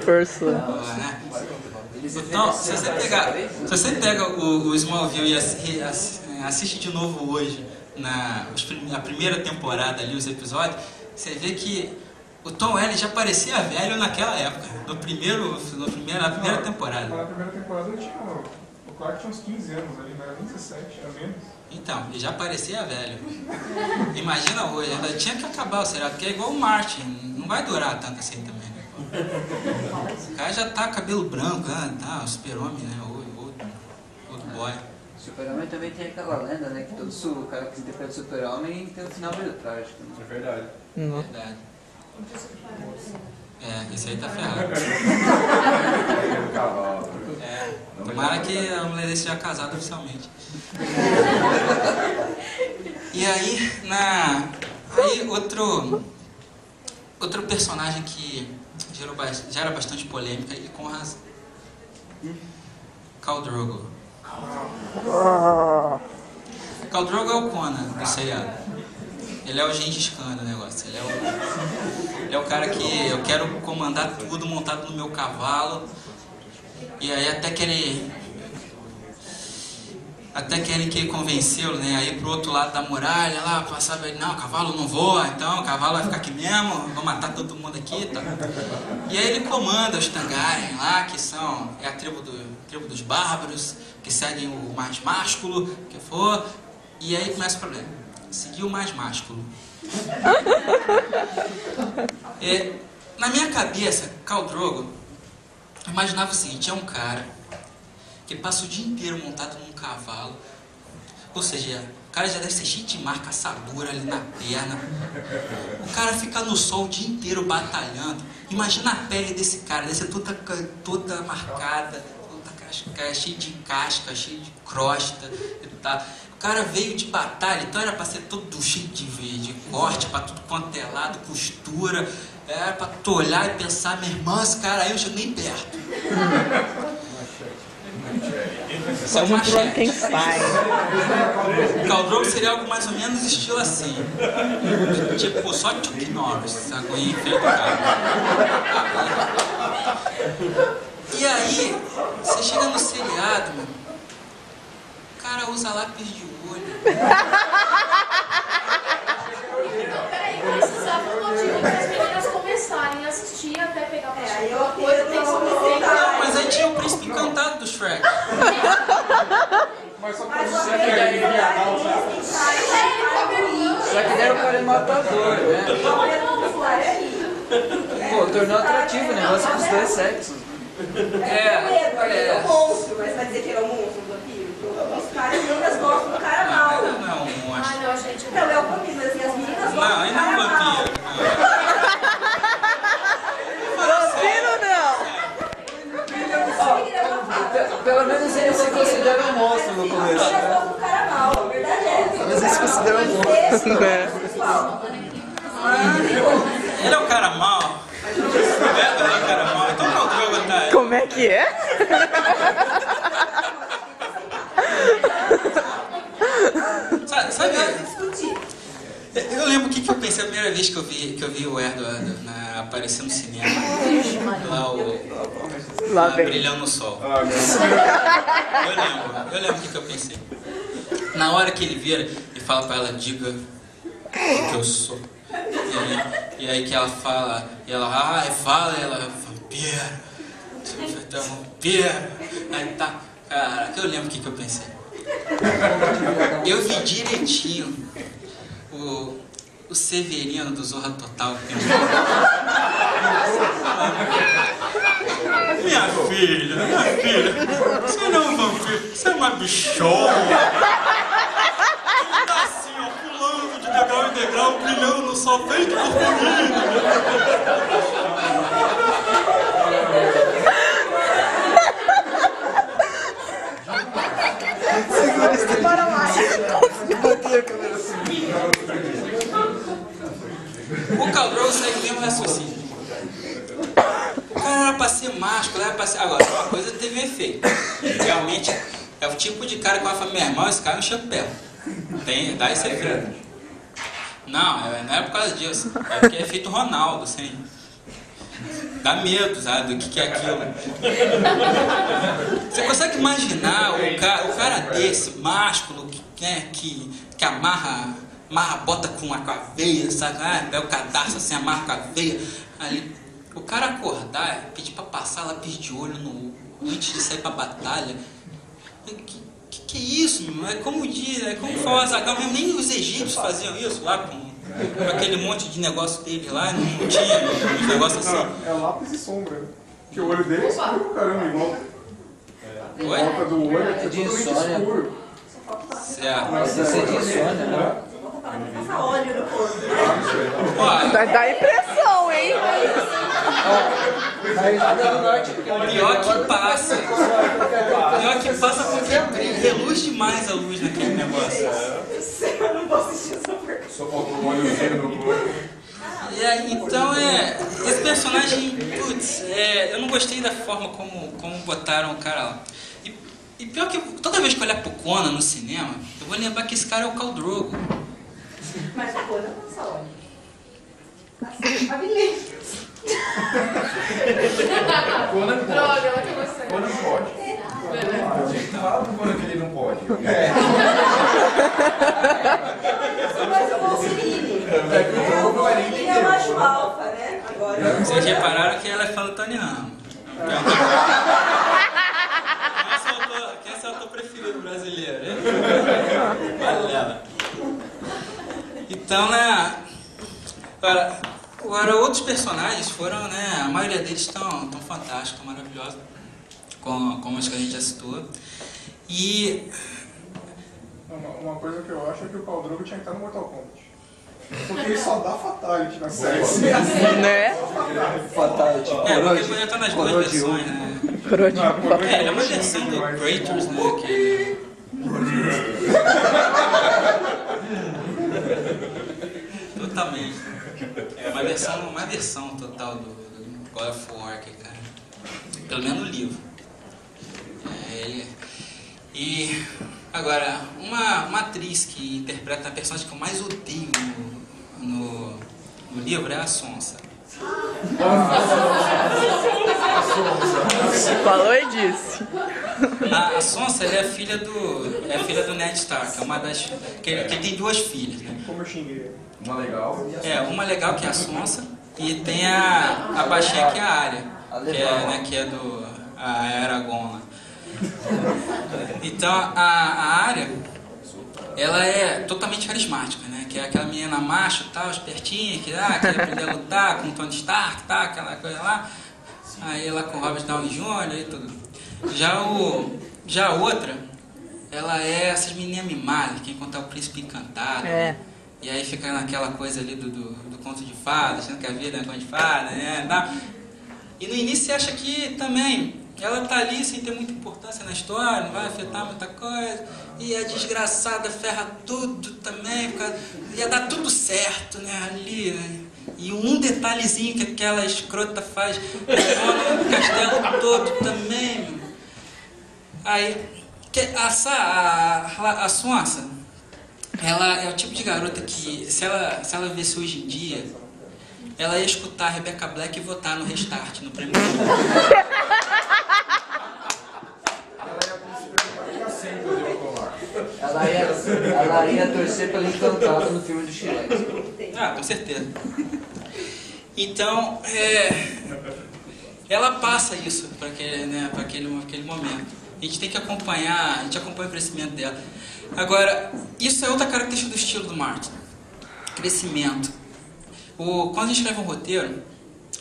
H: Força.
B: Né? Então, se você pega o Smallville e assiste de novo hoje a primeira temporada ali, os episódios, você vê que o Tom Welling já parecia velho naquela época, na primeira temporada.
G: Na primeira temporada o Clark tinha uns 15 anos ali, não era nem 17, era menos.
B: Então, ele já parecia velho. Imagina hoje, ainda tinha que acabar o seriado, porque é igual o Martin, não vai durar tanto assim também. O cara já tá cabelo branco, né? Tá, o super-homem, né? Old boy.
F: Super-Homem também tem aquela lenda, né? Que todo cara que interpreta o Super-Homem tem um final meio trágico. Né?
I: É verdade.
B: Verdade. Esse aí tá ferrado. Tomara que a mulher dele seja casada oficialmente. E aí, outro personagem que gera bastante polêmica e com razão. Khal Drogo. Khal Drogo é o Conan do seriado. Ele é o Gengis Khan do negócio. Ele é o cara que eu quero comandar tudo montado no meu cavalo. E aí até que ele convenceu, né, a ir pro outro lado da muralha lá, passava ele, não, o cavalo não voa, então o cavalo vai ficar aqui mesmo, vou matar todo mundo aqui, tá? E aí ele comanda os Targaryen lá, que é a tribo dos bárbaros, que seguem o mais másculo, que for, e aí começa o problema, seguir o mais másculo. Na minha cabeça, Khal Drogo, eu imaginava o seguinte, é um cara que passa o dia inteiro montado num cavalo, ou seja, o cara já deve ser cheio de marca, assadura ali na perna, o cara fica no sol o dia inteiro batalhando, imagina a pele desse cara, deve ser toda marcada, cheio de casca, cheio de crosta, tá? O cara veio de batalha, então era para ser todo cheio de corte, para tudo quanto é lado, costura, era para tu olhar e pensar, minha irmã, esse cara aí eu chego nem perto.
H: Só um Frankenstein.
B: Khal Drogo seria algo mais ou menos estilo assim. Tipo, só Chuck Norris, sacou? E feito o cara. E aí, você chega no seriado, mano, o cara usa lápis de olho.
A: Peraí, precisava um motivo para as meninas começarem a assistir até pegar uma coisa, tem que sobreviver.
B: Não, mas aí tinha o príncipe encantado do Shrek.
G: Mas só pra você que é viadal, sabe?
F: Só que deram o cara matador, né? Pô, tornou atrativo o negócio dos dois sexos.
J: É um monstro, mas vai dizer que ele é um monstro, um vampiro. Os caras meninas gostam do cara mal.
B: Não é um monstro.
A: Ah, não, gente.
J: Então, é o vampiro, mas assim, as meninas
B: Não,
J: gostam
B: ele
J: do
B: não é
J: cara
B: um
J: mal.
B: vampiro.
H: Vampiro não!
F: Pelo menos ele se considera um monstro no começo,
J: As meninas
F: né?
J: gostam do cara mal, a verdade é essa.
H: Mas eles consideram um monstro, né?
B: Ele é um cara mau. Ele é um cara mau. Então qual droga tá aí?
H: Como é que é?
B: Sabe? Eu lembro o que eu pensei a primeira vez que eu vi o Edward aparecer no cinema. Lá brilhando no sol. Eu lembro o que eu pensei. Na hora que ele vira e fala pra ela, diga o que eu sou. E aí que ela fala, e ela, vampiro. Você é vampiro. Aí tá, caraca, eu lembro o que eu pensei. Eu vi direitinho o Severino do Zorra Total. Minha filha, você não é um vampiro, você é uma bichona. Ele tá assim, ó, pulando de degrau em degrau, brilhando no sol, feito por comida.
H: Segura esse para lá. Botei a câmera assim.
B: O Khal Drogo segue o mesmo raciocínio. O cara era pra ser másculo, era pra ser... Agora, uma coisa teve um efeito. Realmente, é o tipo de cara que vai falar, meu irmão, esse cara é um chapéu. Dá esse efeito. Não é por causa disso. É porque é efeito Ronaldo, assim. Dá medo, sabe, do que é aquilo. Você consegue imaginar o cara desse, másculo, que amarra bota com a veia, sabe? Pega o cadarço assim, amarra com a veia. Ali, o cara acordar, pedir pra passar lápis de olho antes de sair pra batalha. Que é isso, meu? É como fala o Azaghal mesmo, nem os egípcios faziam isso lá com aquele monte de negócio dele lá, não tinha uns negócios assim.
I: É lápis e sombra. Que o olho dele é escuro, caramba, igual.
B: Oi?
I: A volta do olho é
F: de
I: totalmente
F: insônia.
I: escuro.
B: Certo.
F: Mas você é de insônia, né?
J: Passa óleo no corpo.
B: Ó,
H: Dá impressão, hein?
B: pior que passa. Pior que passa porque reluz demais a luz naquele negócio.
J: Eu não vou assistir essa porcaria.
I: Só faltou um olhozinho no corpo.
B: Então esse personagem, putz, eu não gostei da forma como botaram o cara lá. E pior que toda vez que eu olhar pro Conan no cinema, eu vou lembrar que esse cara é o Khal Drogo.
J: Mas o Conan passa óleo. Assim, habilidade.
A: Droga, ela que você.
I: Quando pode. Fala pro Conan que ele não pode.
J: Mas o Wolverine. Ele é macho alfa, né? Agora.
B: Vocês repararam que ela é fã do Tony Ramos. Quem é seu autor preferido brasileiro? Valeu. Então, né? Agora outros personagens foram, né? A maioria deles estão fantásticos, estão maravilhosos, como os que a gente já citou. E
I: Uma coisa que eu acho é que o Khal Drogo tinha que estar no Mortal Kombat. Porque ele só dá fatality na série.
H: Né?
F: Fatality.
B: porque ele podia estar nas duas versões, né?
H: Coroa de
B: Ele é uma versão do Kratos, né? Totalmente. É uma versão total do God of War, cara. Pelo menos no livro. E agora, uma atriz que interpreta a personagem que eu mais odeio no livro é a Sansa.
H: Falou e disse.
B: A Sansa é filha do Ned Stark, é uma das. Que ele tem duas filhas, né?
I: Como eu xinguei. Uma legal.
B: Uma legal que é a Sansa e tem a baixinha que é a Arya, que é do a Aragorn lá. Então a Arya, ela é totalmente carismática, né? que é aquela menina macho, tal, espertinha, que quer aprender a lutar com o Tony Stark, tá, aquela coisa lá. Aí lá com o Robert Downey Jr. e tudo. Já a outra, ela é essas meninas mimadas, quem contar o Príncipe Encantado.
H: É.
B: E aí fica naquela coisa ali do conto de fadas, achando que a vida é um conto de fadas, né? E no início você acha que também ela tá ali sem ter muita importância na história, não vai afetar muita coisa. E a desgraçada ferra tudo também, ia dar tudo certo, né? Ali, né? E um detalhezinho que aquela escrota faz, o castelo todo também, meu. Aí, a Sonsa, ela é o tipo de garota que, se ela visse hoje em dia, ela ia escutar a Rebecca Black e votar no Restart, no prêmio.
F: Ela ia torcer pela Encantada no filme do Shrek.
B: Ah, com certeza. Então, ela passa isso para aquele momento. A gente tem que acompanhar, a gente acompanha o crescimento dela. Agora, isso é outra característica do estilo do Martin. Crescimento. Quando a gente escreve um roteiro,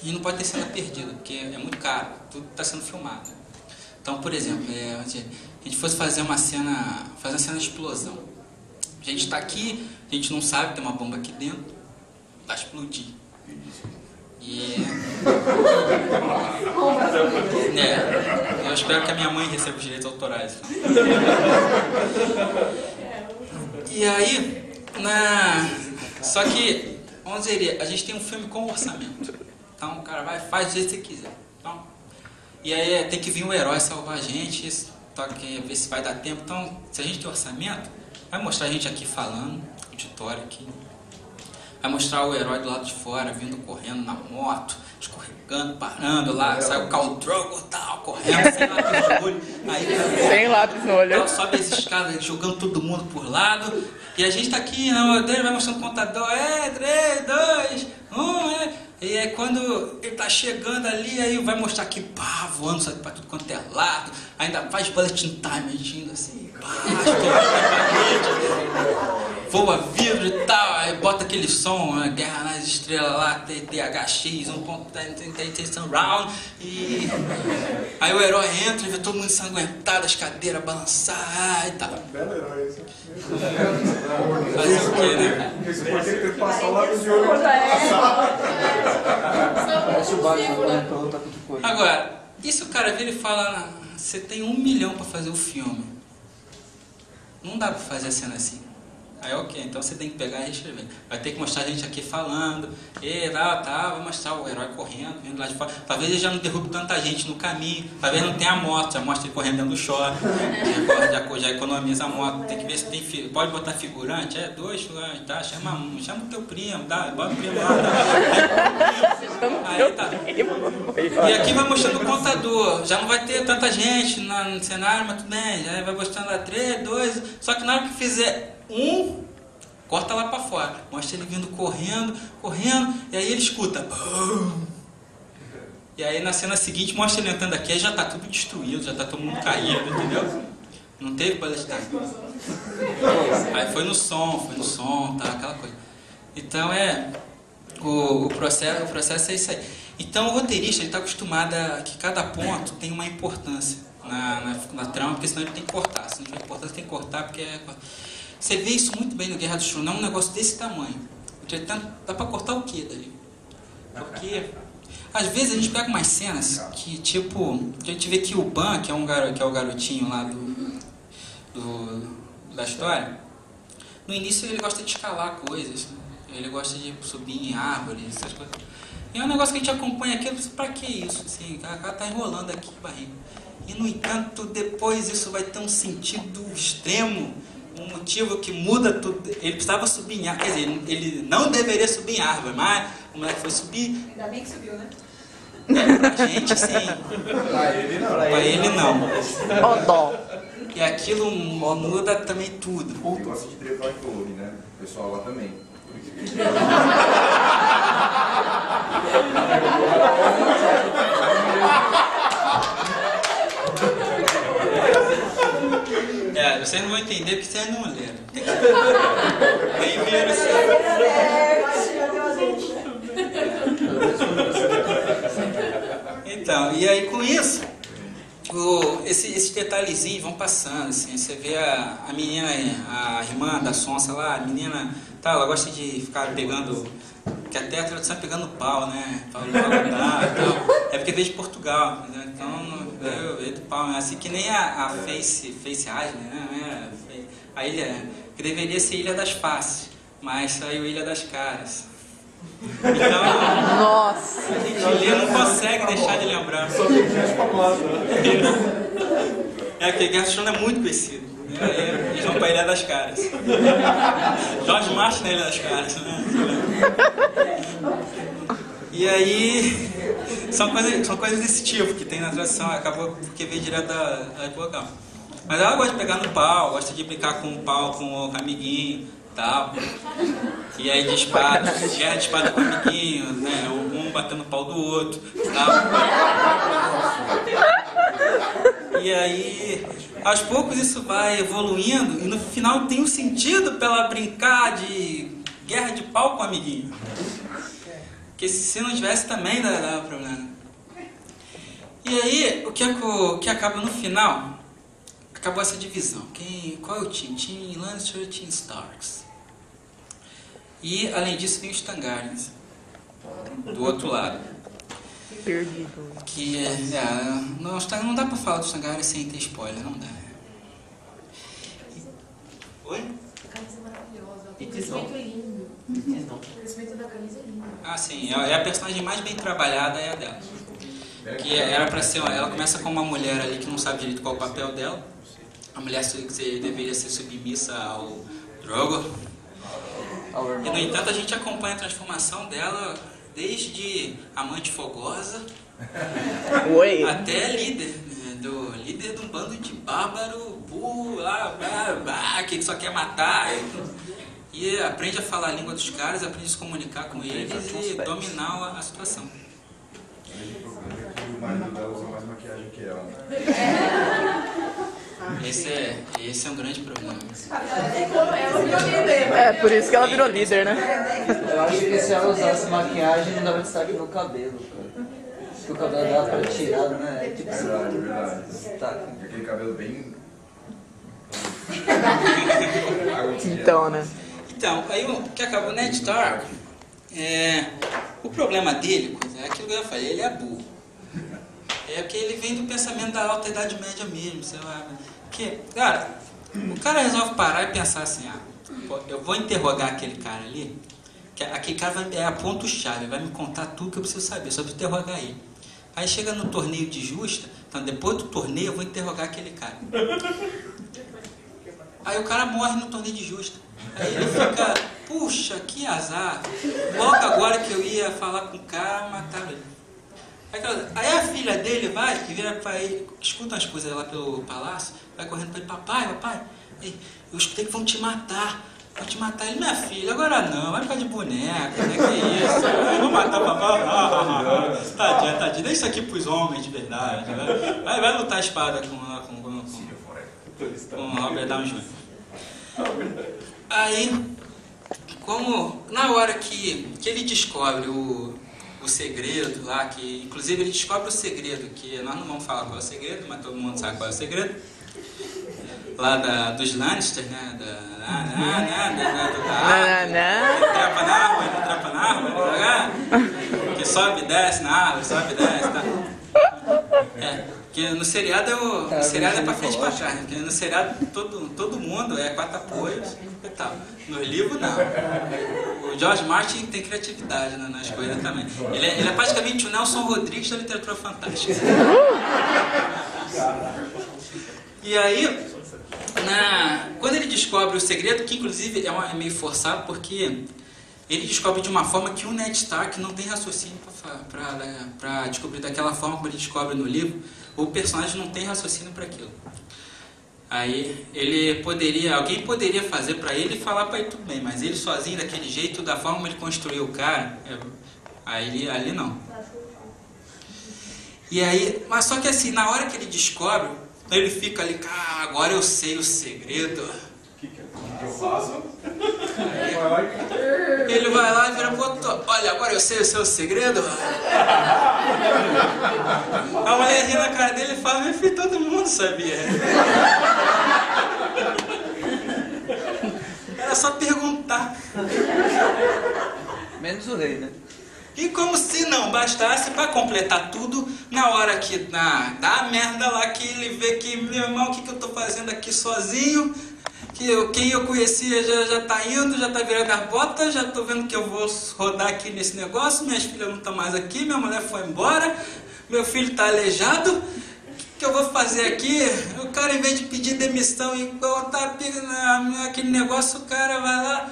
B: a gente não pode ter cena perdida, porque é muito caro, tudo está sendo filmado. Então, por exemplo, a gente fosse fazer uma cena de explosão. A gente está aqui, a gente não sabe que tem uma bomba aqui dentro, vai explodir. Eu espero que a minha mãe receba os direitos autorais. E aí, só que, vamos dizer, a gente tem um filme com orçamento. Então o cara vai, faz do jeito que você quiser. Então, e aí tem que vir um herói salvar a gente, ver se vai dar tempo. Então, se a gente tem orçamento, vai mostrar a gente aqui falando, auditório aqui. Vai mostrar o herói do lado de fora, vindo correndo na moto, escorregando, parando lá, sai o Khal Drogo e tal, correndo, sem lápis no olho. Aí,
H: sem lápis no olho.
B: Sobe as escadas, jogando todo mundo por lado. E a gente tá aqui, vai mostrando o contador, 3, 2, 1, E aí quando ele tá chegando ali, aí vai mostrar aqui, pá, voando, sabe, pra tudo quanto é lado. Ainda faz bullet in time, a gente indo assim, pá, voa vidro e tal, aí bota aquele som, Guerra nas Estrelas lá, THX, 1.10 surround, e aí o herói entra e vê todo mundo ensanguentado, as cadeiras balançar e tal.
I: Belo herói esse.
B: Fazer o quê, né?
I: Esse porquê tem que passar lá de olho.
F: Parece o Batman, pra lutar contra o coisa.
B: Agora, e se o cara vira e fala, você tem 1 milhão pra fazer o filme? Não dá pra fazer a cena assim. Aí ok, então você tem que pegar e reescrever. Vai ter que mostrar a gente aqui falando, vai mostrar o herói correndo, vindo lá de fora. Talvez ele já não derrube tanta gente no caminho, talvez não tenha moto, já mostra ele correndo dentro do shopping, já economiza a moto. Tem que ver se tem, pode botar figurante, 2 figurantes, tá? Chama o teu primo, bota o primo lá, Aí tá. E aqui vai mostrando o contador, já não vai ter tanta gente no cenário, mas tudo bem, já vai mostrando lá 3, 2, só que na hora que fizer corta lá pra fora, mostra ele vindo correndo, e aí ele escuta. E aí na cena seguinte mostra ele entrando aqui, aí já tá tudo destruído, já tá todo mundo caído, entendeu? Não teve bullet time. Aí foi no som, tá, aquela coisa. Então o processo é isso aí. Então o roteirista ele tá acostumado a que cada ponto tem uma importância na trama, porque senão ele tem que cortar. Se não tiver importância, tem que cortar, porque você vê isso muito bem no Guerra dos Tronos, é um negócio desse tamanho. Entretanto, dá pra cortar o que dali? Porque, às vezes, a gente pega umas cenas que, tipo, a gente vê que o Ban, que é o garotinho lá da história, no início ele gosta de escalar coisas, ele gosta de subir em árvores, essas coisas. E é um negócio que a gente acompanha aqui, pra que isso? Assim, o cara tá enrolando aqui, barriga. E, no entanto, depois isso vai ter um sentido extremo, um motivo que muda tudo. Ele precisava subir em árvore, quer dizer, ele não deveria subir em árvore, mas o moleque foi subir.
J: Ainda bem que subiu, né?
B: Pra gente, sim. Pra ele não.
H: Ó dó.
B: E aquilo muda também tudo.
K: Eu assisti Trevor Clone, né? O pessoal lá também.
B: Vocês não vão entender porque vocês não leram. Bem menos. Então, e aí com isso, esses detalhezinhos vão passando, assim, você vê a menina, a irmã da Sonsa lá, a menina, tá, ela gosta de ficar pegando, que até a tradução é pegando pau, né? Pau de tal. É porque veio de Portugal, entendeu? Então veio do pau, assim que nem a Face Island, né? A ilha, que deveria ser Ilha das Faces, mas saiu Ilha das Caras. Então,
H: nossa,
B: a gente lê, não consegue deixar de lembrar.
G: Só tem gente famosa.
B: É que Gerson é muito conhecido. Eles vão pra Ilha das Caras. Jorge Martin na Ilha das Caras, né? E aí, são coisas desse tipo que tem na tradução, acabou porque veio direto da época. Mas ela gosta de pegar no pau, gosta de brincar com o pau, com o amiguinho, tal. E aí de espada, guerra de espada com o amiguinho, né? Um batendo o pau do outro, tal. E aí, aos poucos isso vai evoluindo e no final tem um sentido pra ela brincar de guerra de pau com o amiguinho. Porque se não tivesse também dava problema. E aí, o que acaba no final, acabou essa divisão. Qual é o time? Team Lannister, Team Starks. E, além disso, tem os Targaryens do outro lado.
H: Perdido.
B: Que não dá pra falar dos Targaryens sem ter spoiler, não dá. Oi?
A: A camisa é maravilhosa, o crescimento é lindo. O crescimento da camisa é lindo.
B: Ah, sim, é a personagem mais bem trabalhada, é a dela. Que era pra ser, ela começa com uma mulher ali que não sabe direito qual é o papel dela. A mulher deveria ser submissa ao Drogo. E, no entanto, a gente acompanha a transformação dela desde amante fogosa até líder de um bando de bárbaro burro lá, que só quer matar. E aprende a falar a língua dos caras, aprende a se comunicar com eles e dominar a situação.
K: O marido dela usa mais maquiagem que ela.
B: Esse é um grande problema.
H: É, por isso que ela virou líder, né?
F: Eu acho que se ela usasse maquiagem não dava destaque no cabelo, cara. Porque o cabelo dela para tirado, né? É tipo
K: Verdade.
F: destaque.
K: Aquele cabelo bem...
H: Então, né?
B: Então, aí o que acabou, Ned Stark, o problema dele, é aquilo que eu falei, ele é burro. É porque ele vem do pensamento da alta idade média mesmo, sei lá. Que, cara, o cara resolve parar e pensar assim, eu vou interrogar aquele cara ali, que aquele cara é a ponto-chave, vai me contar tudo que eu preciso saber, só preciso interrogar ele. Aí chega no torneio de justa, então depois do torneio eu vou interrogar aquele cara. Aí o cara morre no torneio de justa. Aí ele fica, puxa, que azar. Logo agora que eu ia falar com o cara, mataram ele. Aí a filha dele vai e vira pra ele, escuta as coisas lá pelo palácio, vai correndo pra ele, papai, eu escutei que vão te matar. Vão te matar. Ele, minha filha, agora não, vai ficar de boneca, né? Que isso? Eu vou matar papai. Tadinha, deixa isso aqui pros homens de verdade. Né? Vai lutar a espada com Robert Downey Jr. Aí, como na hora que ele descobre o segredo lá, que inclusive ele descobre o segredo, que nós não vamos falar qual é o segredo, mas todo mundo sabe qual é o segredo, lá dos Lannister, né? Trepa na árvore, que sobe e desce na árvore, sobe e desce, tá? Que no seriado é pra frente e pra trás, porque no seriado todo mundo é 4 apoios e tal. No livro não. O George Martin tem criatividade nas coisas também. Ele é praticamente o Nelson Rodrigues da literatura fantástica. E aí, quando ele descobre o segredo, que inclusive é meio forçado, porque ele descobre de uma forma que o Ned Stark não tem raciocínio para descobrir daquela forma como ele descobre no livro. O personagem não tem raciocínio para aquilo. Aí alguém poderia fazer para ele e falar para ele tudo bem, mas ele sozinho daquele jeito, da forma como ele construiu o cara, ali não. E aí, mas só que assim, na hora que ele descobre, ele fica ali, agora eu sei o segredo.
K: O que eu faço?
B: Aí Ele vai lá e vira pro outro, olha, agora eu sei o seu segredo. A mulher ri na cara dele e fala, meu filho, todo mundo sabia. Era só perguntar.
F: Menos o rei, né?
B: E como se não bastasse, para completar tudo, na hora que dá a merda lá, que ele vê que, meu irmão, o que eu tô fazendo aqui sozinho? Quem eu conhecia já tá indo, já tá virando as botas, já tô vendo que eu vou rodar aqui nesse negócio, minhas filhas não estão mais aqui, minha mulher foi embora, meu filho tá aleijado, o que eu vou fazer aqui? O cara, em vez de pedir demissão e botar aquele negócio, o cara vai lá,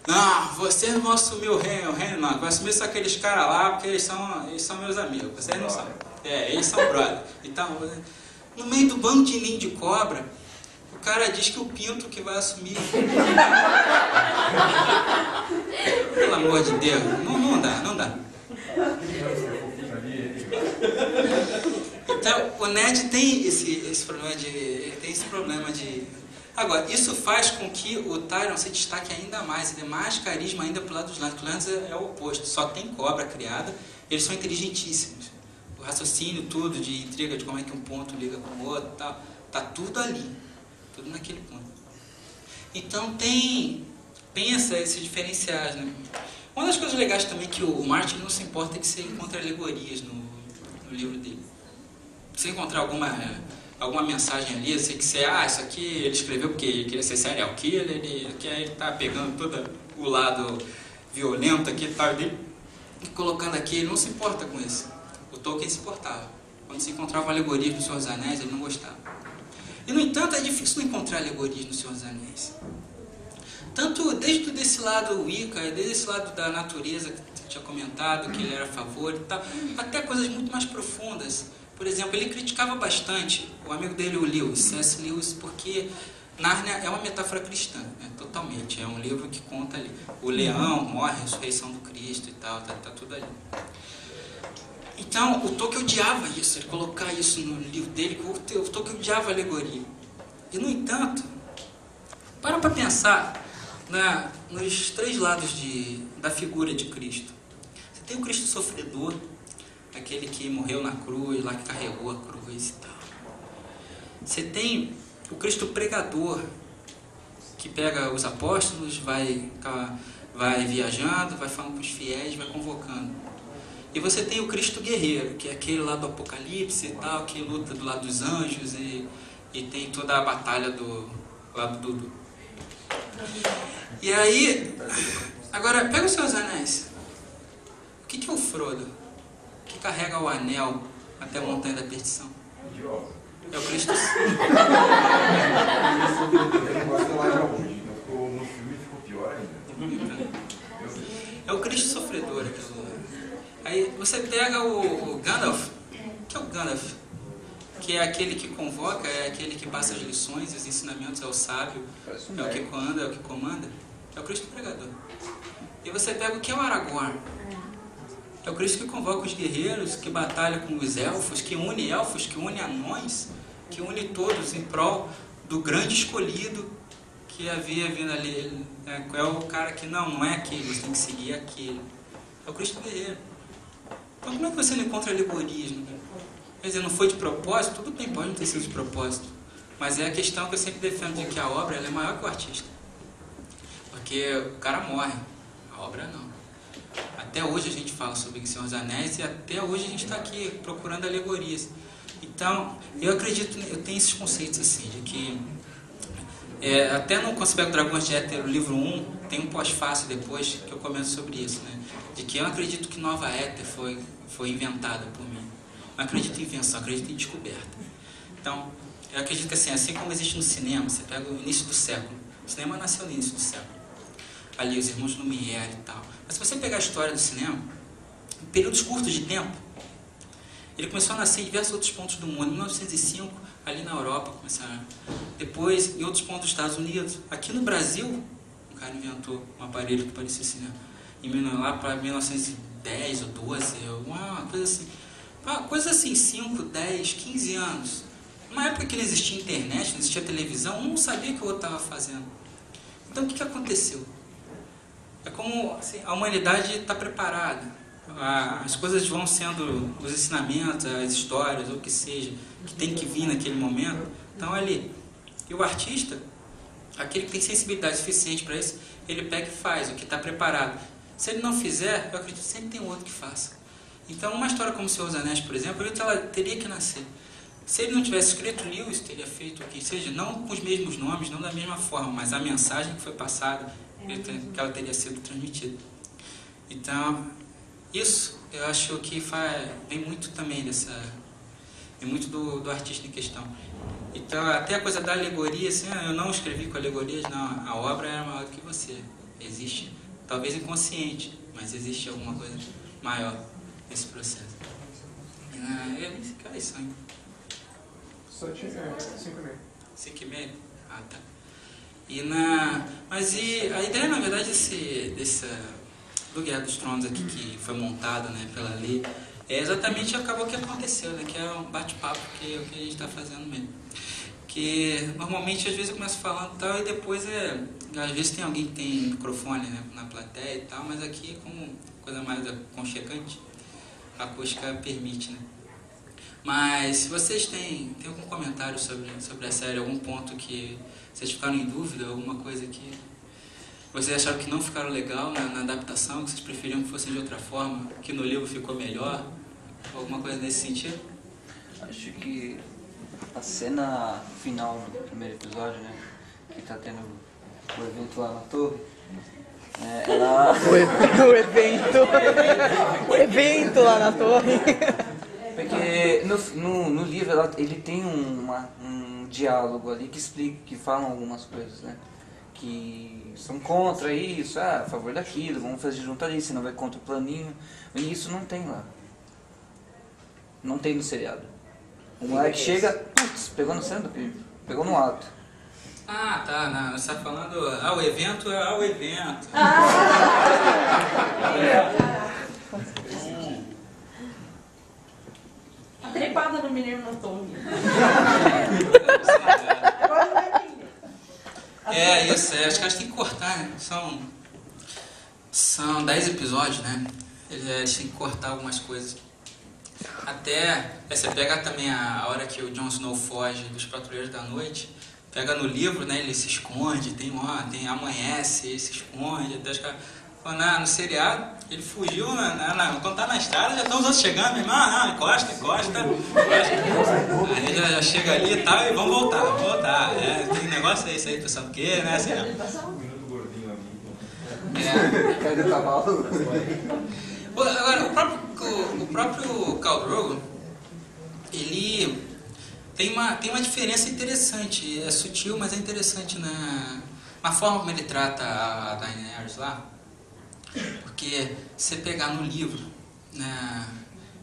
B: não, vocês não vão assumir o reino não, vai assumir só aqueles caras lá, porque eles são meus amigos, vocês não são, eles são brother. Então, no meio do bando de ninho de cobra, o cara diz que o pinto que vai assumir. Pelo amor de Deus, não dá. Então, o Ned tem esse problema de... Agora, isso faz com que o Tyrion se destaque ainda mais, ele é mais carisma ainda pro lado dos Lannisters. O Lannisters é o oposto, só tem cobra criada, eles são inteligentíssimos. O raciocínio, tudo, de intriga, de como é que um ponto liga com o outro, tá tudo ali. Tudo naquele ponto. Então tem esses diferenciais, né? Uma das coisas legais também é que o Martin não se importa que você encontre alegorias no livro dele. Se você encontrar alguma mensagem ali, eu sei que você, isso aqui ele escreveu porque ele queria ser serial killer, ele tá pegando todo o lado violento aqui e tal dele e colocando aqui, ele não se importa com isso. O Tolkien se importava. Quando se encontrava alegorias no Senhor dos Anéis, ele não gostava. E, no entanto, é difícil não encontrar alegorias no Senhor dos Anéis. Tanto desde desse lado Wicca, desde esse lado da natureza que eu tinha comentado, que ele era a favor e tal, até coisas muito mais profundas. Por exemplo, ele criticava bastante o amigo dele, o Lewis, C.S. Lewis, porque Nárnia é uma metáfora cristã, né? Totalmente. É um livro que conta ali. O leão morre, a ressurreição do Cristo e tal, tá tudo ali. Então, o Tolkien odiava isso, ele colocar isso no livro dele, o Tolkien odiava a alegoria. E, no entanto, para pensar nos três lados da figura de Cristo. Você tem o Cristo sofredor, aquele que morreu na cruz, lá que carregou a cruz e tal. Você tem o Cristo pregador, que pega os apóstolos, vai viajando, vai falando com os fiéis, vai convocando. E você tem o Cristo guerreiro, que é aquele lá do Apocalipse e tal, que luta do lado dos anjos e tem toda a batalha do lado do... E aí, agora, pega os seus anéis. O que é o Frodo? Que carrega o anel até a montanha da perdição? É o Cristo... É o Cristo sofredor, aquilo. Aí você pega o Gandalf, que é o Gandalf, que é aquele que convoca, é aquele que passa as lições, os ensinamentos, é o sábio, é o que comanda, é o Cristo pregador. E você pega o que é o Aragorn, é o Cristo que convoca os guerreiros, que batalha com os elfos, que une anões, que une todos em prol do grande escolhido que havia vindo ali. É o cara que não é aquele, você tem que seguir aquele. É o Cristo guerreiro. Então como é que você não encontra alegorias? Né? Quer dizer, não foi de propósito? Tudo bem, pode não ter sido de propósito. Mas é a questão que eu sempre defendo, de que a obra ela é maior que o artista. Porque o cara morre, a obra não. Até hoje a gente fala sobre o Senhor dos Anéis e até hoje a gente está aqui procurando alegorias. Então, eu acredito, eu tenho esses conceitos assim, de que até no Conspecto Dragões de Éter, o livro 1, tem um pós-fácil depois que eu comento sobre isso, né? De que eu acredito que Nova Éter foi inventada por mim. Não acredito em invenção, acredito em descoberta. Então, eu acredito que assim como existe no cinema, você pega o início do século, o cinema nasceu no início do século. Ali, os irmãos Lumière e tal. Mas se você pegar a história do cinema, em períodos curtos de tempo, ele começou a nascer em diversos outros pontos do mundo. Em 1905, ali na Europa, começaram. Depois, em outros pontos dos Estados Unidos. Aqui no Brasil, o cara inventou um aparelho que parecia cinema. Lá para 1910 ou 12, uma coisa assim. Uma coisa assim, 5, 10, 15 anos. Numa época que não existia internet, não existia televisão, um não sabia o que o outro estava fazendo. Então, o que aconteceu? é como assim, a humanidade está preparada. As coisas vão sendo, os ensinamentos, as histórias, ou o que seja, que tem que vir naquele momento, estão ali. E o artista, aquele que tem sensibilidade suficiente para isso, ele pega e faz o que está preparado. Se ele não fizer, eu acredito que sempre tem outro que faça. Então, uma história como O Senhor dos Anéis, por exemplo, ela teria que nascer. Se ele não tivesse escrito, Lewis teria feito o que seja, não com os mesmos nomes, não da mesma forma, mas a mensagem que foi passada, que ela teria sido transmitida. Então, isso eu acho que vem muito também vem muito do artista em questão. Então, até a coisa da alegoria, assim, eu não escrevi com alegorias, não, a obra era maior do que você. Existe, talvez inconsciente, mas existe alguma coisa maior nesse processo. É isso ainda.
I: 5,5.
B: 5,5? Ah, tá. Mas a ideia, na verdade, do Guerra dos Tronos aqui, que foi montado, né, pela lei, exatamente acabou o que aconteceu, né, que é um bate-papo, que é o que a gente está fazendo mesmo. Que normalmente, às vezes, eu começo falando e tal, e depois às vezes tem alguém que tem microfone, né, na plateia e tal, mas aqui, como coisa mais aconchegante, a acústica permite, né. Mas se vocês têm algum comentário sobre a série, algum ponto que vocês ficaram em dúvida, alguma coisa que vocês acharam que não ficaram legal na adaptação, que vocês preferiam que fosse de outra forma, que no livro ficou melhor, alguma coisa nesse sentido?
F: Acho que a cena final do primeiro episódio, né, que tá tendo o evento lá na torre, ela...
H: O evento lá na torre.
F: Porque no livro ele tem um diálogo ali que explica, que falam algumas coisas, né? Que são contra isso, a favor daquilo, vamos fazer junto ali, senão vai contra o planinho. E isso não tem lá. Não tem no seriado. O moleque chega, putz, pegou no centro, pegou no ato.
B: Ah, tá, não, você está falando, o evento é o evento.
J: Trepada no menino na torre.
B: Isso, acho que a gente tem que cortar, né? São 10 episódios, né? Eles têm que cortar algumas coisas. Até, você pega também a hora que o Jon Snow foge dos Patrulheiros da Noite, pega no livro, né? Ele se esconde, tem amanhece, ele se esconde, até os caras... No seriado, ele fugiu, quando tá na estrada, já estão os outros chegando, meu irmão, encosta. Aí já chega ali e tal, e vamos voltar. Tem negócio aí, isso aí, pessoal, porque, né, assim,
F: Cai do cavalo.
B: Agora, o próprio Khal Drogo, ele tem uma diferença interessante, é sutil, mas é interessante na forma como ele trata a Daenerys lá. Porque se você pegar no livro, né,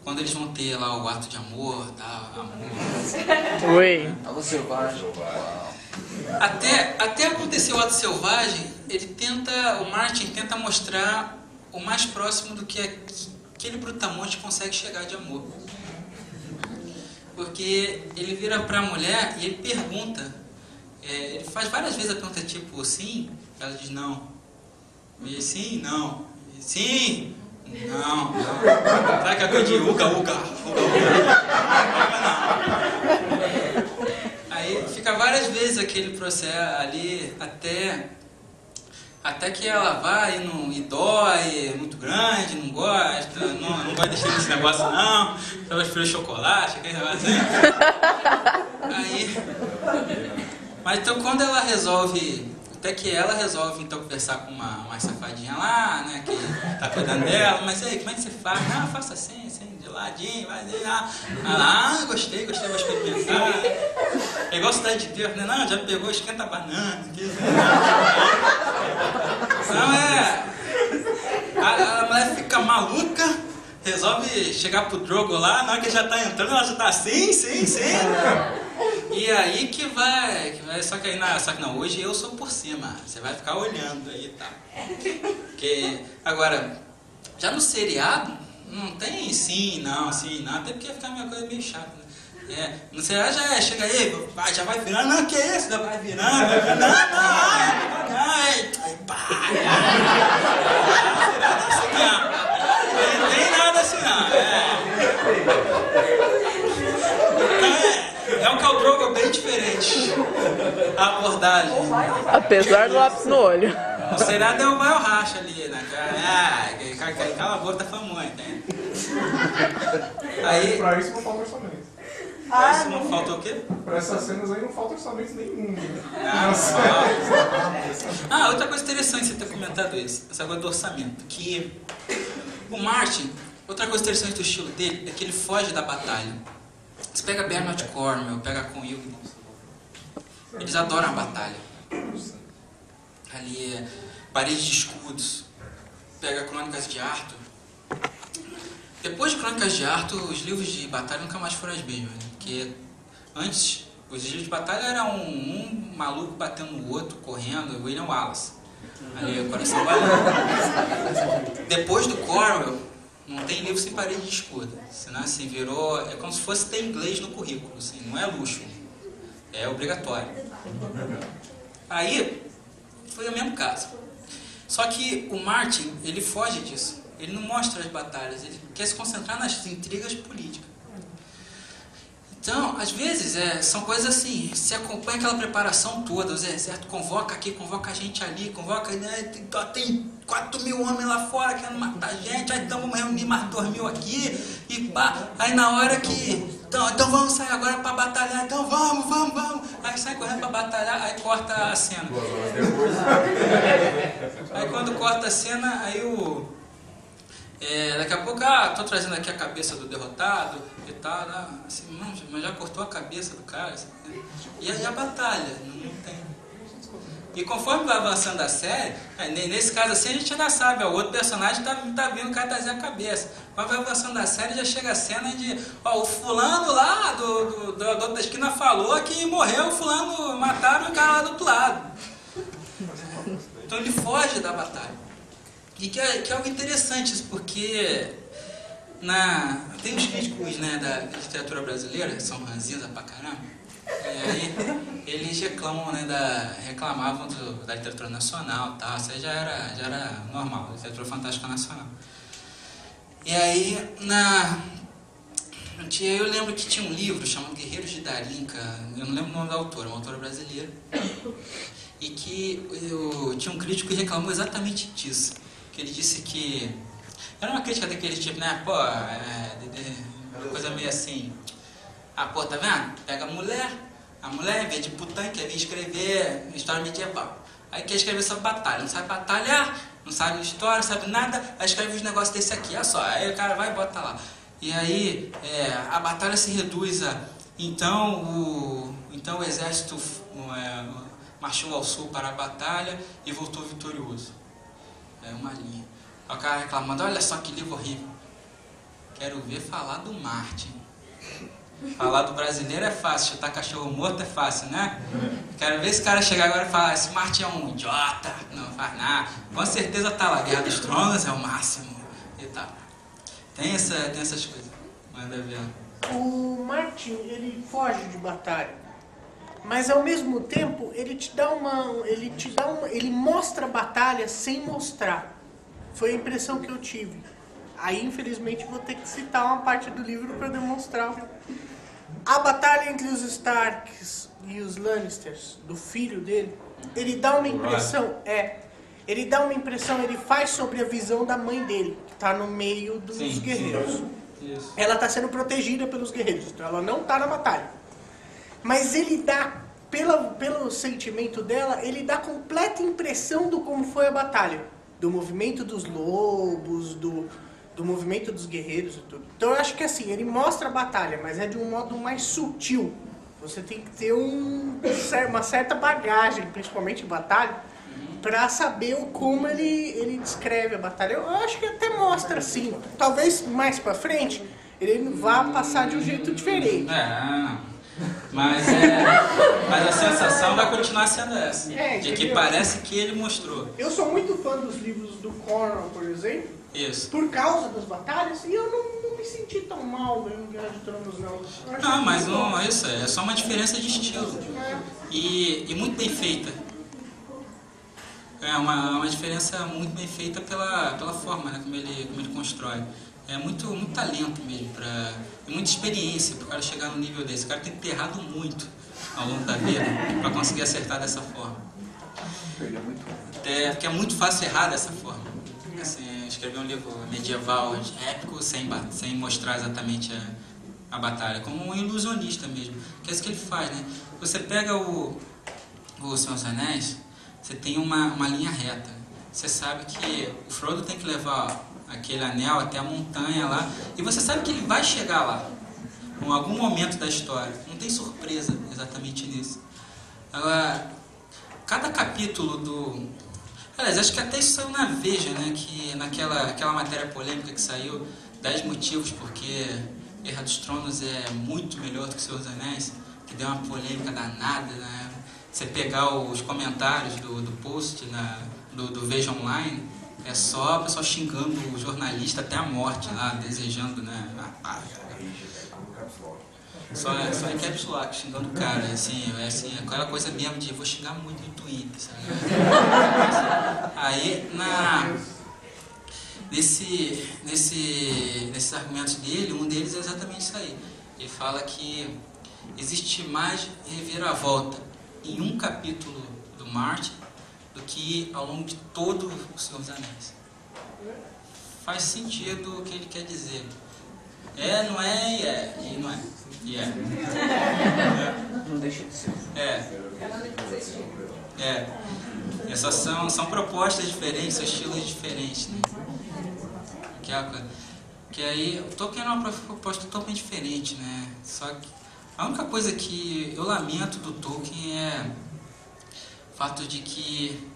B: quando eles vão ter lá o ato de amor,
H: Oi.
F: Algo selvagem.
B: Até acontecer o ato selvagem, o Martin tenta mostrar o mais próximo do que aquele brutamonte consegue chegar de amor. Porque ele vira pra mulher e ele pergunta, ele faz várias vezes a pergunta tipo, sim? Ela diz não. E sim, não. E sim, não. Sabe que é coisa de uga. Aí fica várias vezes aquele processo ali, até que ela vai e dói, é muito grande, não gosta, não gosta desse negócio não, eu prefiro chocolate, aquele negócio assim. Mas então quando ela resolve... Até que ela resolve então conversar com uma safadinha lá, né, que tá cuidando dela, mas aí, como é que você faz? Não, faça assim, de ladinho, vai lá. Gostei, vou experimentar. É igual Cidade de Deus, né? Não, já pegou, esquenta a banana. Não, a mulher fica maluca, resolve chegar pro Drogo lá, na hora que ele já tá entrando, ela já tá sim. E aí que vai só que não, hoje eu sou por cima, você vai ficar olhando aí e tal. Porque, agora, já no seriado, não tem sim, não, até porque fica uma coisa meio chata, né? No seriado já chega aí, já vai virando, não, que é isso? Já vai virando, aí pá.
H: Apesar do lápis no olho.
B: O seriado é o maior racha ali, né? Cala a boca, tá famoso, né? Aí,
I: Pra isso não falta orçamento.
B: pra isso não falta o quê?
I: Pra essas cenas aí não falta orçamento nenhum.
B: Outra coisa interessante você ter comentado isso, essa coisa do orçamento, que o Martin, outra coisa interessante do estilo dele é que ele foge da batalha. Você pega Bernard Cornwell, pega Con Ilgen, eles adoram a batalha. Ali, Parede de Escudos, pega Crônicas de Arthur. Depois de Crônicas de Arthur, os livros de batalha nunca mais foram as mesmas, né? Porque antes, os livros de batalha eram um maluco batendo no outro, correndo, William Wallace. Ali, o coração valendo. Depois do Cornwell, não tem livro sem parede de escudo. Senão, assim, virou... É como se fosse ter inglês no currículo, assim, não é luxo. É obrigatório. Aí, foi o mesmo caso. Só que o Martin, ele foge disso. Ele não mostra as batalhas, ele quer se concentrar nas intrigas políticas. Então, às vezes, são coisas assim, se acompanha aquela preparação toda, o exército convoca aqui, convoca a gente ali, convoca, né, tem 4 mil homens lá fora querendo matar a gente, aí então vamos reunir mais 2 mil aqui, e pá, aí na hora que, então vamos sair agora para batalhar, então vamos, aí sai correndo para batalhar, aí corta a cena. Aí quando corta a cena, aí daqui a pouco, tô trazendo aqui a cabeça do derrotado e tal, assim, mas já cortou a cabeça do cara, assim, e aí a batalha, não tem. E conforme vai avançando a série, nesse caso assim a gente ainda sabe, o outro personagem tá vindo o cara trazer a cabeça. Quando vai avançando a série, já chega a cena de, o fulano lá da outra esquina falou que morreu, o fulano, mataram o cara lá do outro lado. Então ele foge da batalha. E que é algo interessante isso, porque tem os críticos, né, da literatura brasileira, que são ranzinza pra caramba, e aí eles reclamavam da literatura nacional e tal, isso aí já era normal, literatura fantástica nacional. E aí, eu lembro que tinha um livro chamado Guerreiros de Darinka, eu não lembro o nome da autora, uma autora brasileira, e que tinha um crítico que reclamou exatamente disso. Que ele disse que... Era uma crítica daquele tipo, né? Uma coisa meio assim... tá vendo? Pega a mulher, em vez de putã, quer vir escrever história medieval. Aí quer escrever sobre batalha, não sabe batalhar, não sabe história, não sabe nada, aí escreve uns negócios desse aqui, olha só. Aí o cara vai e bota lá. E aí a batalha se reduz a... Então o exército marchou ao sul para a batalha e voltou vitorioso. É uma linha. Aí o cara reclamando, olha só que livro horrível. Quero ver falar do Martin. Falar do brasileiro é fácil, chutar cachorro morto é fácil, né? Quero ver esse cara chegar agora e falar, esse Martin é um idiota, não faz nada. Com certeza tá lá, Guerra dos Tronos é o máximo e tal. Tem essas coisas. Manda ver.
D: O Martin, ele foge de batalha. Mas ao mesmo tempo, ele mostra a batalha sem mostrar. Foi a impressão que eu tive. Aí, infelizmente, vou ter que citar uma parte do livro para demonstrar. A batalha entre os Starks e os Lannisters, do filho dele, ele dá uma impressão, ele faz sobre a visão da mãe dele, que está no meio dos guerreiros.
B: Isso.
D: Ela está sendo protegida pelos guerreiros, então ela não está na batalha. Mas ele dá, pelo sentimento dela, ele dá completa impressão do como foi a batalha. Do movimento dos lobos, do movimento dos guerreiros e tudo. Então eu acho que assim, ele mostra a batalha, mas é de um modo mais sutil. Você tem que ter uma certa bagagem, principalmente em batalha, para saber como ele descreve a batalha. Eu acho que até mostra assim. Talvez mais para frente ele vá passar de um jeito diferente.
B: Mas a sensação vai continuar sendo essa, de que parece que ele mostrou.
D: Eu sou muito fã dos livros do Cornwell, por exemplo, por causa das batalhas, e eu não me senti tão mal vendo Guerra de Tronos, não.
B: Não, mas não, isso é só uma diferença de estilo. E muito bem feita. É uma diferença muito bem feita pela forma, né, como ele constrói. É muito talento mesmo, e muita experiência para o cara chegar no nível desse. O cara tem que ter errado muito ao longo da vida para conseguir acertar dessa forma. Porque é muito fácil errar dessa forma. Assim, escrever um livro medieval, épico, sem mostrar exatamente a batalha, como um ilusionista mesmo. Que é isso que ele faz, né? Você pega o Senhor dos Anéis, você tem uma linha reta. Você sabe que o Frodo tem que levar aquele anel até a montanha lá, e você sabe que ele vai chegar lá, em algum momento da história. Não tem surpresa exatamente nisso. Agora, cada capítulo do... Aliás, acho que até isso saiu na Veja, né? Que naquela matéria polêmica que saiu, 10 motivos porque Guerra dos Tronos é muito melhor do que Senhor dos Anéis, que deu uma polêmica danada, né? Você pegar os comentários do post do Veja Online, é só o pessoal xingando o jornalista até a morte lá, desejando, né? Só em caps lock, xingando o cara, assim, aquela coisa mesmo de vou xingar muito no Twitter, sabe? Aí, nesses argumentos dele, um deles é exatamente isso aí. Ele fala que existe mais reviravolta em um capítulo do Martin do que ao longo de todo o Senhor dos Anéis. Faz sentido o que ele quer dizer. Não é, e não é.
F: Não deixa de ser.
B: Essas são propostas diferentes, são estilos diferentes, né? Que aí, o Tolkien era uma proposta totalmente diferente, né? Só que a única coisa que eu lamento do Tolkien é o fato de que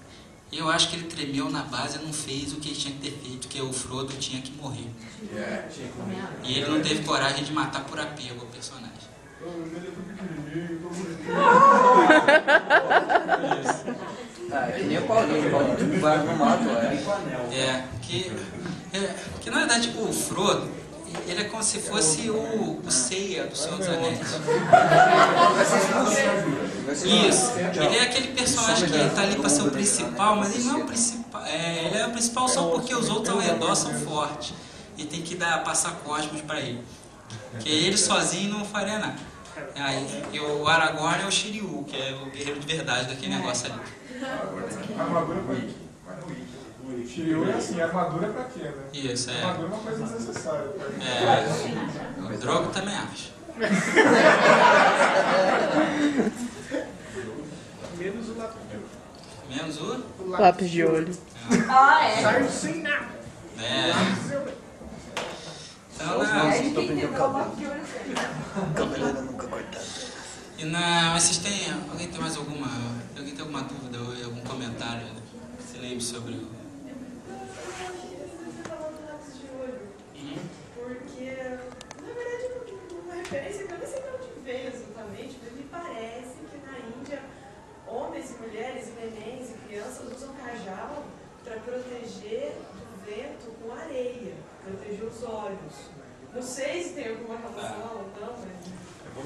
B: eu acho que ele tremeu na base e não fez o que ele tinha que ter feito, que o Frodo tinha que morrer. E ele não teve coragem de matar por apego o personagem.
F: É que nem o Paulinho vai no mato,
B: que na verdade o Frodo, ele é como se fosse o Seiya do Senhor dos Anéis. Isso, ele é aquele personagem que está ali para ser o principal, mas ele não é o principal. Ele é o principal só porque os outros ao redor são fortes e tem que passar cosmos para ele. Porque ele sozinho não faria nada. E o Aragorn é o Shiryu, que é o guerreiro de verdade daquele negócio ali.
I: Armadura pra quê? Shiryu é assim, armadura pra quê, né?
B: Isso,
I: Armadura é uma coisa desnecessária.
B: O Drogo também acha.
D: Menos o lápis de olho.
B: Menos o?
H: Lápis de olho.
D: Saiu sem nada.
B: Então,
F: cabeleira nunca cortada.
B: Mas vocês têm... Alguém tem mais alguma dúvida ou algum comentário que você lembre sobre o...
J: Porque, na verdade, uma referência que eu nem sei de onde veio exatamente, mas me parece que na Índia, homens e mulheres e nenéns e crianças usam cajal para proteger do vento com areia, proteger os olhos. Não sei se tem alguma relação ou não,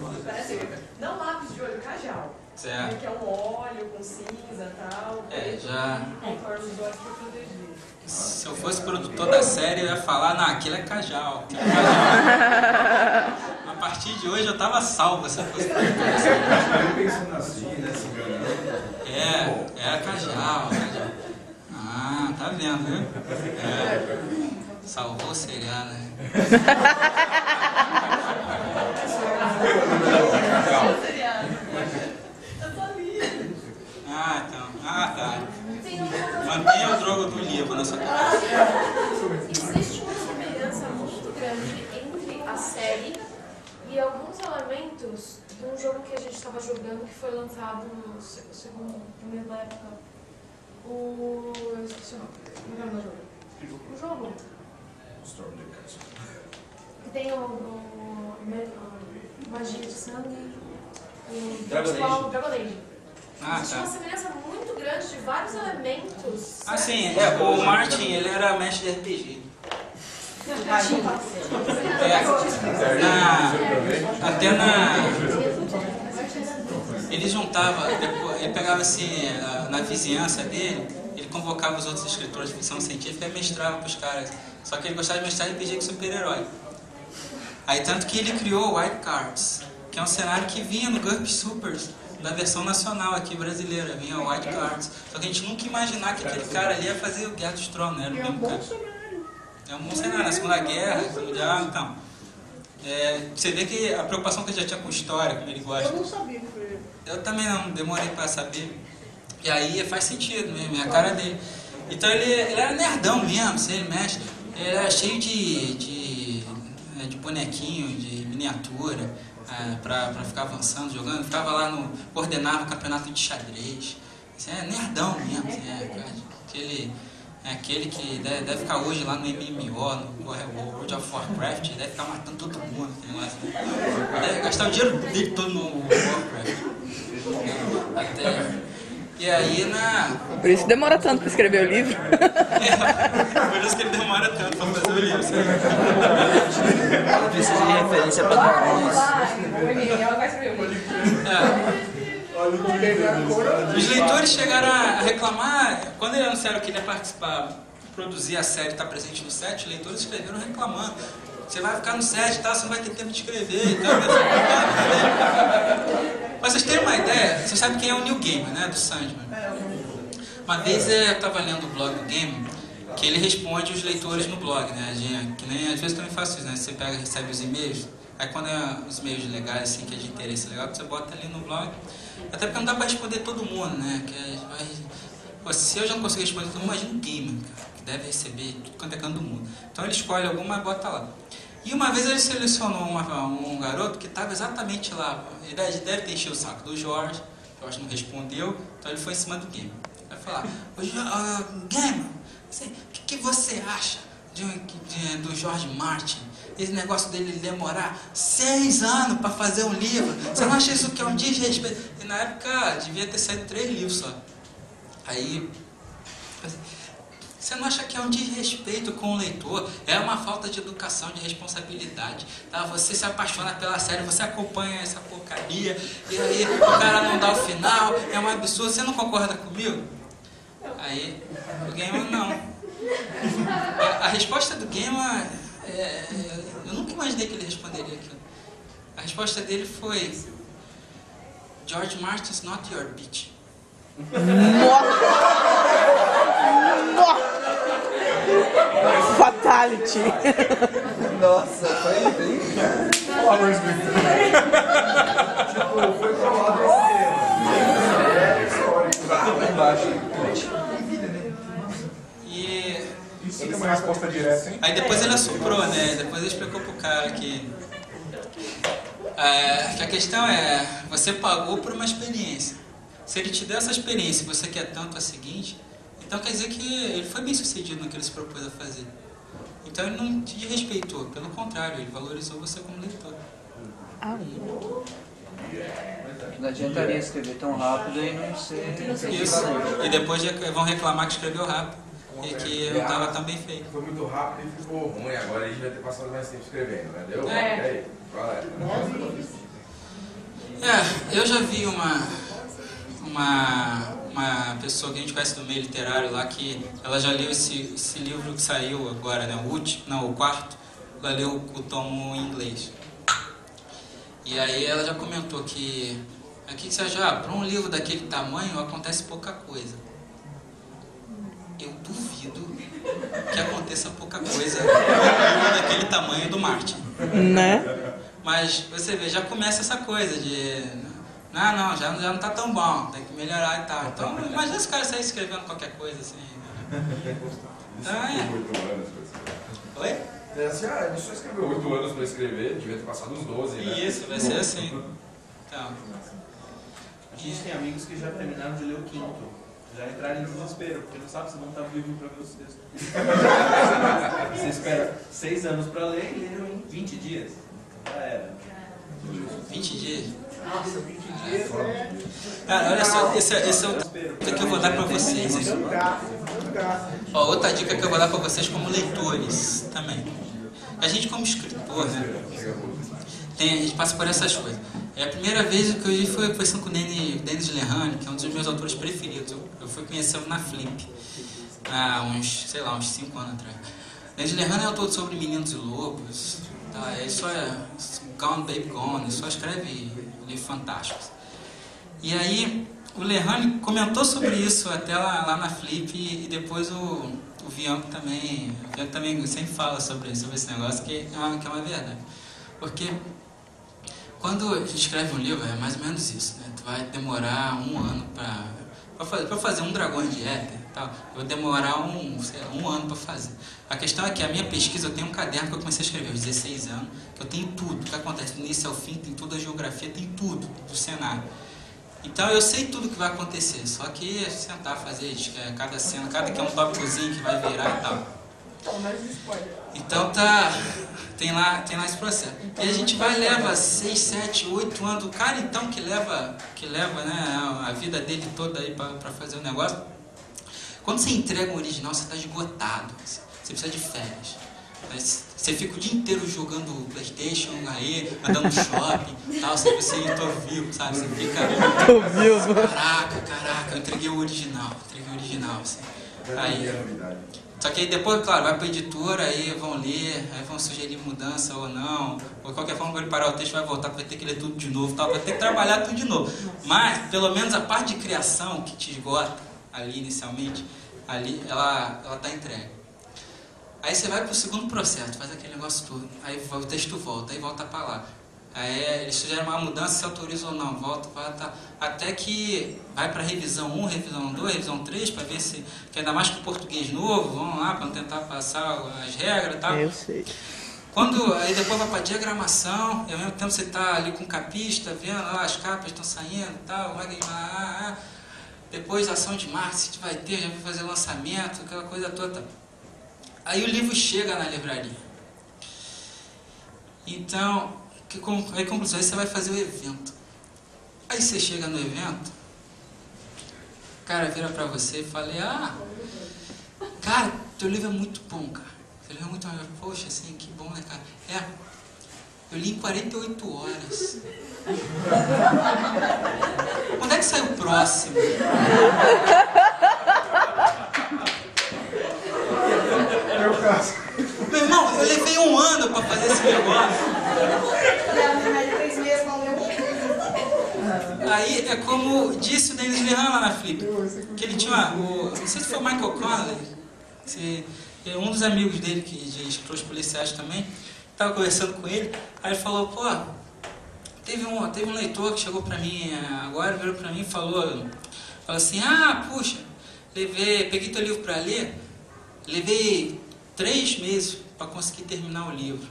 J: mas parece que... Não lápis de olho, cajal.
B: Certo.
J: Que é um óleo com cinza e tal. Conforme os olhos para proteger.
B: Se eu fosse produtor da série, eu ia falar, não, aquilo é cajal. A partir de hoje eu tava salvo se eu fosse produtor da série.
K: Pensando assim, né? Se enganando.
B: É cajal. Ah, tá vendo, viu? Salvou o seriado, né? Tá. Mantenha o Drogo do livro na sua cabeça.
A: Existe uma semelhança muito grande entre a série e alguns elementos de um jogo que a gente estava jogando que foi lançado no primeiro da época. Eu esqueci o nome. Não lembro do jogo. O jogo. Que tem magia de sangue. Dragon Age. Existe uma semelhança muito grande de vários elementos.
B: Sim, o Martin, ele era mestre de RPG. Ele juntava, ele pegava assim, na vizinhança dele, ele convocava os outros escritores de ficção científica e mestrava para os caras. Só que ele gostava de mestrar RPG com super-herói. Aí tanto que ele criou o White Cards, que é um cenário que vinha no GURPS Supers da versão nacional aqui brasileira, vinha o White Cards. Só que a gente nunca ia imaginar que aquele cara ali ia fazer o Guerra dos Tronos, né? Era o mesmo cara. É um bom cenário, na Segunda Guerra, Mundial, então. Você vê que a preocupação que ele já tinha com história, como ele gosta.
D: Eu não sabia que foi.
B: Eu também não, demorei pra saber. E aí faz sentido mesmo, é a cara dele. Então ele era nerdão mesmo, se ele mexe. Ele era cheio de bonequinho, de miniatura, pra ficar avançando, jogando. Ficava lá coordenava o campeonato de xadrez. Isso é nerdão mesmo, aquele que deve ficar hoje lá no MMO, no World of Warcraft, deve ficar matando todo mundo. Deve gastar o dinheiro dele todo no Warcraft. E aí
H: Por isso demora tanto para escrever o livro.
B: Por isso que ele demora tanto para fazer o livro.
F: Ela precisa de referência para dragões.
A: Ela vai escrever o livro.
B: Os leitores chegaram a reclamar, quando ele anunciaram que ele ia participar, produzir a série, estar presente no set, os leitores escreveram reclamando. Você vai ficar no set, tá? Você não vai ter tempo de escrever e tal. Mas vocês terem uma ideia, vocês sabem quem é o Neil Gaiman, né? Do Sandman. Uma vez eu estava lendo o blog do Gaiman, que ele responde os leitores no blog, né? Que nem às vezes eu também faço isso, né? Você pega e recebe os e-mails, aí quando é os e-mails legais, assim, que é de interesse legal, você bota ali no blog. Até porque não dá para responder todo mundo, né? Se eu já não consigo responder todo mundo, imagina o Gaiman, cara, que deve receber tudo quanto é canto do mundo. Então ele escolhe alguma e bota lá. E uma vez ele selecionou um garoto que estava exatamente lá. Ele deve ter enchido o saco do Jorge. O Jorge não respondeu, então ele foi em cima do Gaiman. Vai falar: Gaiman, o que você acha do George Martin? Esse negócio dele demorar 6 anos para fazer um livro. Você não acha isso que é um desrespeito? E na época devia ter saído 3 livros só. Aí, você não acha que é um desrespeito com o leitor? É uma falta de educação, de responsabilidade. Tá? Você se apaixona pela série, você acompanha essa porcaria, e aí o cara não dá o final, é um absurdo. Você não concorda comigo? Aí, o Gaiman não. A resposta do Gaiman, eu nunca imaginei que ele responderia aquilo. A resposta dele foi: George Martin's not your bitch.
H: Fatality.
F: Nossa, foi bem.
K: Foi pra lá
F: Lá embaixo.
I: Isso tem uma resposta direta, hein?
B: Aí depois ele assoprou, né? Depois ele explicou pro cara que a questão é: você pagou por uma experiência. Se ele te deu essa experiência e você quer tanto a seguinte, então quer dizer que ele foi bem sucedido no que ele se propôs a fazer. Então ele não te respeitou, pelo contrário, ele valorizou você como leitor.
F: Não adiantaria escrever tão rápido e não ser...
B: Isso. E depois vão reclamar que escreveu rápido e que não estava tão bem feito.
K: Foi muito rápido e ficou ruim, agora a gente vai ter passado mais tempo escrevendo, né? Deu?
A: É.
K: E aí? Qual é?
B: Eu já vi uma pessoa que a gente conhece do meio literário lá, que ela já leu esse livro que saiu agora, né? O quarto, ela leu o tomo em inglês. E aí ela já comentou que aqui você já, para um livro daquele tamanho acontece pouca coisa. Eu duvido que aconteça pouca coisa no livro daquele tamanho do Martin.
H: Né?
B: Mas você vê, já começa essa coisa de já não tá tão bom, tem que melhorar e tal. Então imagina os caras saírem escrevendo qualquer coisa assim. Então Oi?
K: É assim, ele só escreveu 8 anos para escrever, devia ter passado uns 12, né?
B: Isso, vai ser assim. Então.
C: Existem amigos que já terminaram de ler o quinto. Já entraram em desespero, porque não sabe se vão estar vivos para ver os textos. Você espera 6 anos para ler e leram em 20 dias. Já era.
B: 20 dias?
D: Nossa, 20 dias
B: Cara, olha só, esse é outra dica que eu vou dar pra vocês. Ó, outra dica que eu vou dar pra vocês como leitores também. A gente como escritor, né? A gente passa por essas coisas. A primeira vez que eu vi foi conversando com o Denis Lehane, que é um dos meus autores preferidos. Eu fui conhecê-lo na Flip, há uns 5 anos atrás. Denis Lehane é autor sobre Meninos e Lobos, tá? Ele só Gone Baby Gone, ele só escreve livros fantásticos. E aí o Lerrane comentou sobre isso até lá na Flip, e depois o Bianco também sempre fala sobre esse negócio, que é uma verdade. Porque quando a gente escreve um livro, é mais ou menos isso, né? Tu vai demorar 1 ano para fazer um Dragões de Éter, tal. Eu vou demorar um ano para fazer. A questão é que a minha pesquisa, eu tenho um caderno que eu comecei a escrever aos 16 anos, que eu tenho tudo, o que acontece do início ao fim, tem tudo, a geografia, tem tudo do cenário. Então eu sei tudo que vai acontecer, só que sentar, fazer cada cena, cada que é um tópicozinho que vai virar e tal. Então tem lá esse processo. E a gente leva 6, 7, 8 anos, o cara então que leva né, a vida dele toda aí para fazer o negócio. Quando você entrega um original, você está esgotado, você precisa de férias. Você fica o dia inteiro jogando PlayStation, aí, andando no shopping, tal, você tô vivo, sabe? Você fica...
H: Tô vivo.
B: Caraca, eu entreguei o original, assim. Aí, só que aí depois, claro, vai pra editora, aí vão ler, aí vão sugerir mudança ou não, ou de qualquer forma, quando ele parar o texto, vai voltar, vai ter que ler tudo de novo, tal, vai ter que trabalhar tudo de novo. Mas, pelo menos a parte de criação, que te esgota ali inicialmente, ali, ela tá entregue. Aí você vai para o segundo processo, faz aquele negócio todo, aí o texto volta, aí volta para lá. Aí eles sugerem uma mudança, se autoriza ou não, volta, até que vai para revisão 1, revisão 2, revisão 3, para ver se, que ainda mais com português novo, vamos lá, para tentar passar as regras e tal.
H: Eu sei.
B: Aí depois vai para diagramação, e ao mesmo tempo você está ali com o capista, vendo, as capas estão saindo e tal, depois ação de marketing vai ter, já vai fazer lançamento, aquela coisa toda. Aí o livro chega na livraria. Então, aí conclusão, aí você vai fazer o evento. Aí você chega no evento, o cara vira pra você e fala, cara, teu livro é muito bom, cara. Teu livro é muito bom. Poxa, assim, que bom, né, cara? Eu li em 48 horas. Quando é que sai o próximo? Meu irmão, eu levei 1 ano para fazer esse negócio. Aí é como disse o Denis Lerrane lá na Flip, que ele tinha não sei se foi o Michael Connelly, um dos amigos dele, de escritores policiais também, estava conversando com ele, aí ele falou, teve um leitor que chegou para mim agora, virou para mim e falou assim, puxa, peguei teu livro para ler, levei 3 meses para conseguir terminar o livro.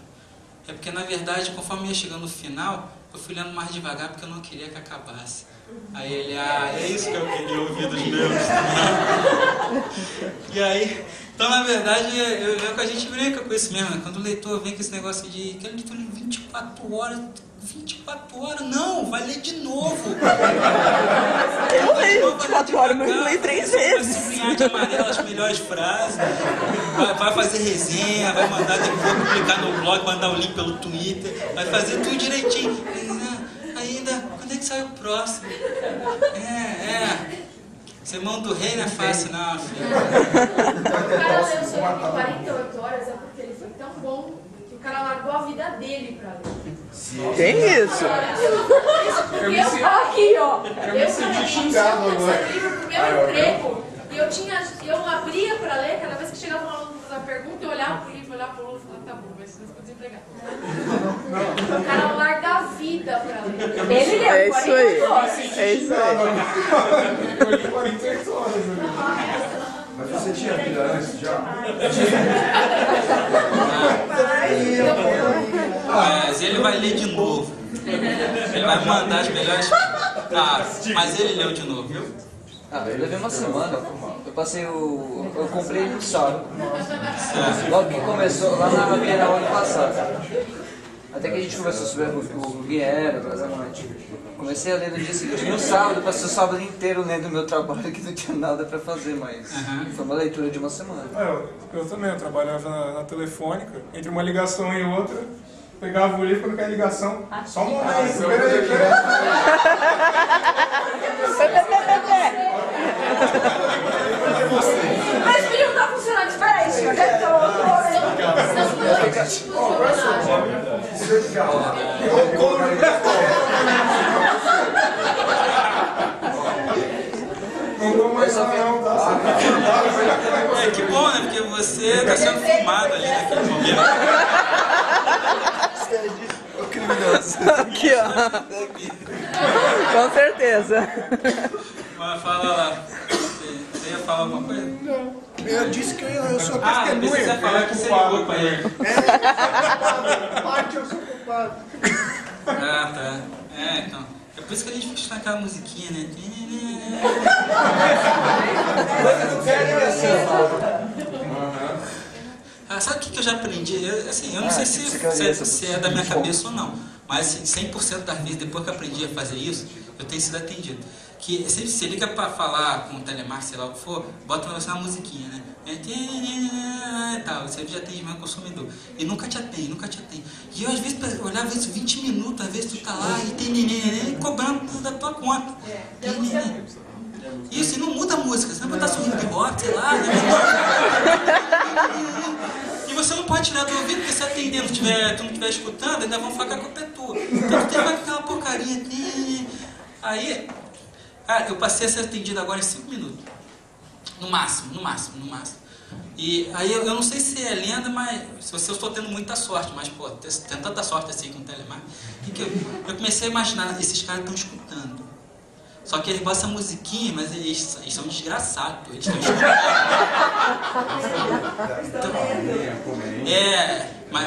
B: É porque, na verdade, conforme ia chegando no final, eu fui lendo mais devagar porque eu não queria que acabasse. Aí ele, é isso que eu queria ouvir dos meus. E aí, então, na verdade, a gente brinca com isso mesmo, né? Quando o leitor vem com esse negócio de que ele leitor em 24 horas, não, vai ler de novo.
H: Eu leio 24 horas, mas eu leio 3 vezes.
B: Vai sublinhar de amarelo as melhores frases, vai fazer resenha, vai mandar depois publicar no blog, mandar o link pelo Twitter, vai fazer tudo direitinho. Ainda, quando é que sai o próximo? Sermão do rei não é fácil, não, filho.
A: O cara leu sobre 48 horas é porque ele foi tão bom que o cara largou a vida dele pra ler.
H: Tem isso.
A: Eu
I: me senti xingado agora.
A: Esse livro, o primeiro emprego, e eu abria pra ler, cada vez que chegava uma aluno fazer a pergunta, eu olhava pro livro, olhava pro outro e falava, tá bom, mas você ficou desempregado. O cara larga a vida pra ler. Ele leu
H: É isso aí.
A: 48 horas.
H: É isso aí.
I: Eu li 48 horas.
K: Mas você tinha vida antes já?
B: Mas ele vai ler de novo. Ele vai mandar as melhores. Mas ele leu de novo, viu?
F: Eu levei uma semana. Eu comprei no sábado. Logo que começou, lá na Bienal ano passado. Até que a gente conversou sobre o Guilherme, as amantes. Comecei a ler no dia seguinte, no sábado, passei o sábado inteiro lendo o meu trabalho, que não tinha nada pra fazer, mas foi uma leitura de uma semana.
I: Eu também, eu trabalhava na Telefônica, entre uma ligação e outra, pegava o livro quando quer ligação, só um momento, peraí.
J: Mas filho, não tá funcionando, espera aí, senhor.
A: São 2 tipos de homenagem.
B: É, que bom, né? Porque você está sendo filmado ali naquele momento.
G: O criminoso.
H: Aqui, ó. Com certeza.
B: Mas fala lá. Você ia falar alguma coisa?
D: Não. Eu disse que eu sou
B: Ah,
D: testemunha.
B: precisa falar que você ligou pra ele.
D: Parte eu sou culpado.
B: Ah, tá. É, então. É por isso que a gente fica naquela musiquinha, né? Ah, sabe o que eu já aprendi? Eu não sei se é da minha cabeça ou não, mas 100% das vezes, depois que eu aprendi a fazer isso, eu tenho sido atendido. Que sempre você liga para falar com o telemarketing, sei lá o que for, bota você uma musiquinha, né? E tal, você já atende mais consumidor. E nunca te atende. E eu às vezes olhava isso 20 minutos, às vezes tu tá lá e tem cobrando da tua conta. Isso, e não muda a música, você não vai estar sorrindo de rock, sei lá. E você não pode tirar do ouvido, porque se atender, tu não estiver escutando, ainda vão falar que a culpa é tua. Então tu tem que fazer aquela porcaria. Aí, cara, eu passei a ser atendido agora em 5 minutos. No máximo. E aí eu não sei se é lenda, mas se eu estou tendo muita sorte, mas pô, tem tanta sorte assim com o telemarketing, eu comecei a imaginar, esses caras estão escutando. Só que eles botam essa musiquinha, mas eles são desgraçados, pô, eles estão escutando.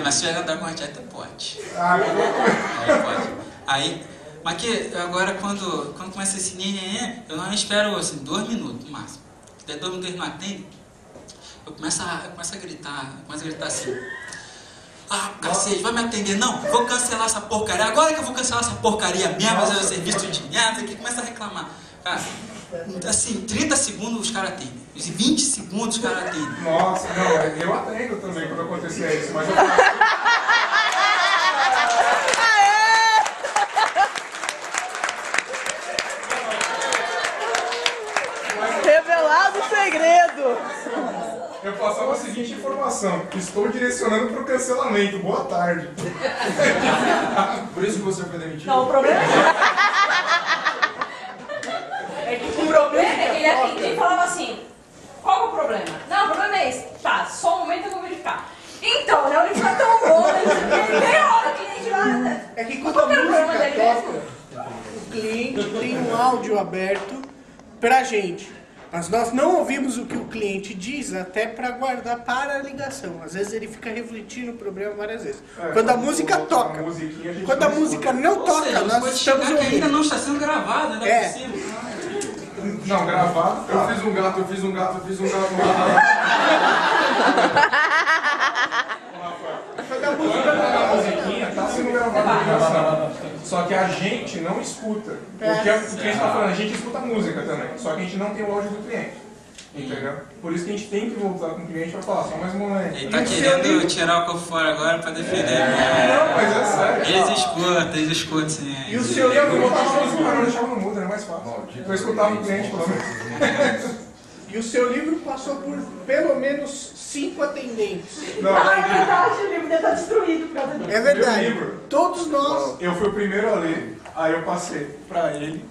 B: Mas se eu andar com a dieta, pode. Aí pode. Aí, mas que agora quando começa esse neném, eu não espero assim, 2 minutos no máximo. Se der 2 minutos eles não atendem, eu começo a gritar assim. Ah, cacete, vai me atender? Não, vou cancelar essa porcaria. Agora que eu vou cancelar essa porcaria mesmo, mas é o serviço de merda, que começa a reclamar. Cara, assim, 30 segundos os caras atendem. 20 segundos os caras atendem.
I: Nossa, não, eu atendo também quando acontecer isso, mas eu
H: Revelado o segredo.
I: Eu passava a seguinte informação: estou direcionando para o cancelamento. Boa tarde.
K: Por isso que você foi demitido?
L: Não, o problema é que ele atendia e falava assim: qual é o problema? Não, o problema é esse. Tá, só um momento eu vou verificar. Então, né? Ele fica tão bom, meia hora que nem de lá.
D: É que quando a música toca, o cliente tem um áudio aberto pra gente. Mas nós não ouvimos o que o cliente diz até para guardar para a ligação. Às vezes ele fica refletindo o problema várias vezes. Quando a música toca. Quando a música não toca, nós estamos ouvindo.
B: Ainda não está sendo gravado, ainda é possível.
I: Não, gravado.
K: Eu fiz um gato.
I: Quando a musiquinha tá sendo gravada a ligação. Só que a gente não escuta. O que a gente está falando, a gente escuta a música também. Só que a gente não tem o áudio do cliente. Entendeu? Por isso que a gente tem que voltar com o cliente para falar, só mais um momento.
B: Ele tá querendo tirar o corpo fora agora para defender.
I: Não, mas é sério.
B: Eles escutam, sim.
I: E o seu eu botava a música, mas não deixava no mudo, era mais fácil. Eu escutava o cliente, pelo menos.
D: E o seu livro passou por pelo menos 5 atendentes.
I: Não,
L: é verdade, o livro deve estar destruído por causa disso.
D: É verdade. Todos nós.
I: Eu fui o primeiro a ler, aí eu passei pra ele,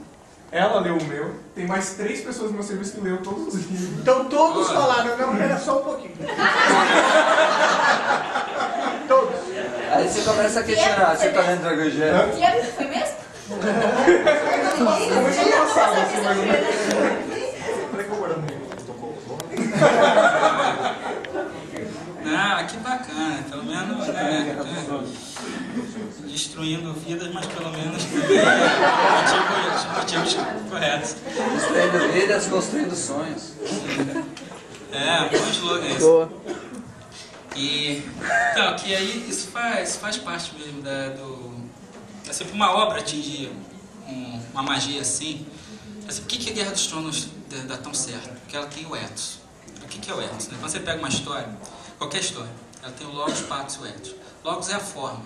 I: ela leu o meu, tem mais 3 pessoas no meu serviço que leu todos os livros.
D: Então todos falaram, não, era só um pouquinho. Todos.
F: Aí você começa a questionar, você tá lendo Dragon Gêmeo?
L: E a foi mesmo?
B: Ah, que bacana, pelo menos, né? Destruindo vidas, mas pelo menos motivos corretos.
F: Destruindo vidas, construindo sonhos.
B: Bom slogan isso.
H: Boa.
B: E, então, que aí isso faz parte mesmo assim, para uma obra atingir uma magia assim, por que a Guerra dos Tronos dá tão certo? Porque ela tem o ethos. O que é o ethos? Quando você pega uma história, qualquer história, ela tem o logos, pathos e o ethos. Logos é a forma.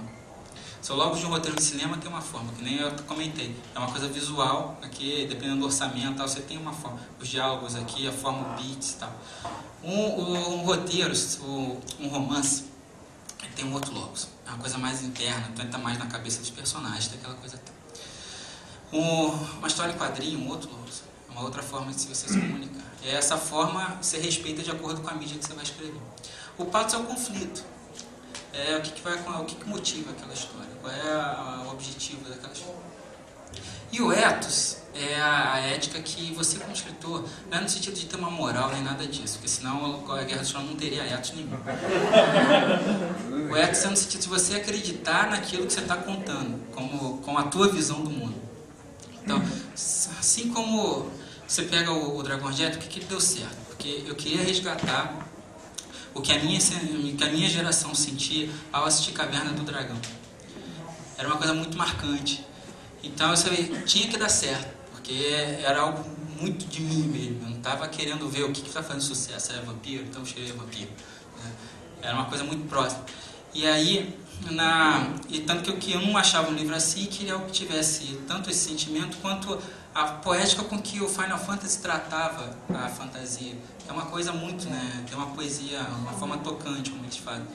B: Se o logos de um roteiro de cinema tem uma forma, que nem eu comentei. É uma coisa visual, aqui, dependendo do orçamento, tal, você tem uma forma. Os diálogos aqui, a forma, o beats e tal. Um roteiro, um romance, tem um outro logos. É uma coisa mais interna, tenta mais na cabeça dos personagens, tem aquela coisa. Uma história em quadrinho, um outro logos. É uma outra forma de você se comunicar. Essa forma você respeita de acordo com a mídia que você vai escrever. O pathos é o conflito. O que motiva aquela história? Qual é o objetivo daquela história? E o ethos é a ética que você, como escritor, não é no sentido de ter uma moral nem nada disso, porque senão a Guerra dos Tronos não teria ethos nenhum. O ethos é no sentido de você acreditar naquilo que você está contando, com a tua visão do mundo. Então, assim como você pega o Dragon Jet, por que deu certo? Porque eu queria resgatar o que a minha geração sentia ao assistir Caverna do Dragão. Era uma coisa muito marcante. Então eu sabia, tinha que dar certo, porque era algo muito de mim mesmo. Eu não estava querendo ver o que está fazendo sucesso. É vampiro, então eu escrevi vampiro. Era uma coisa muito próxima. E aí, tanto que eu não achava um livro assim, queria algo que tivesse tanto esse sentimento quanto a poética com que o Final Fantasy tratava a fantasia. É uma coisa muito, tem uma poesia, uma forma tocante, como eles fazem.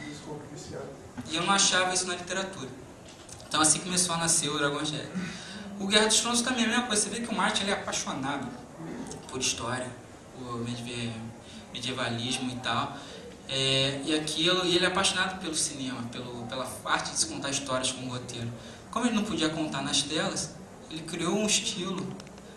B: E eu não achava isso na literatura. Então assim começou a nascer o Dragon Jet. O Guerra dos Tronos também é a mesma coisa. Você vê que o Martin ele é apaixonado por história, por medievalismo e tal. E ele é apaixonado pelo cinema, pela arte de se contar histórias com o roteiro. Como ele não podia contar nas telas, ele criou um estilo,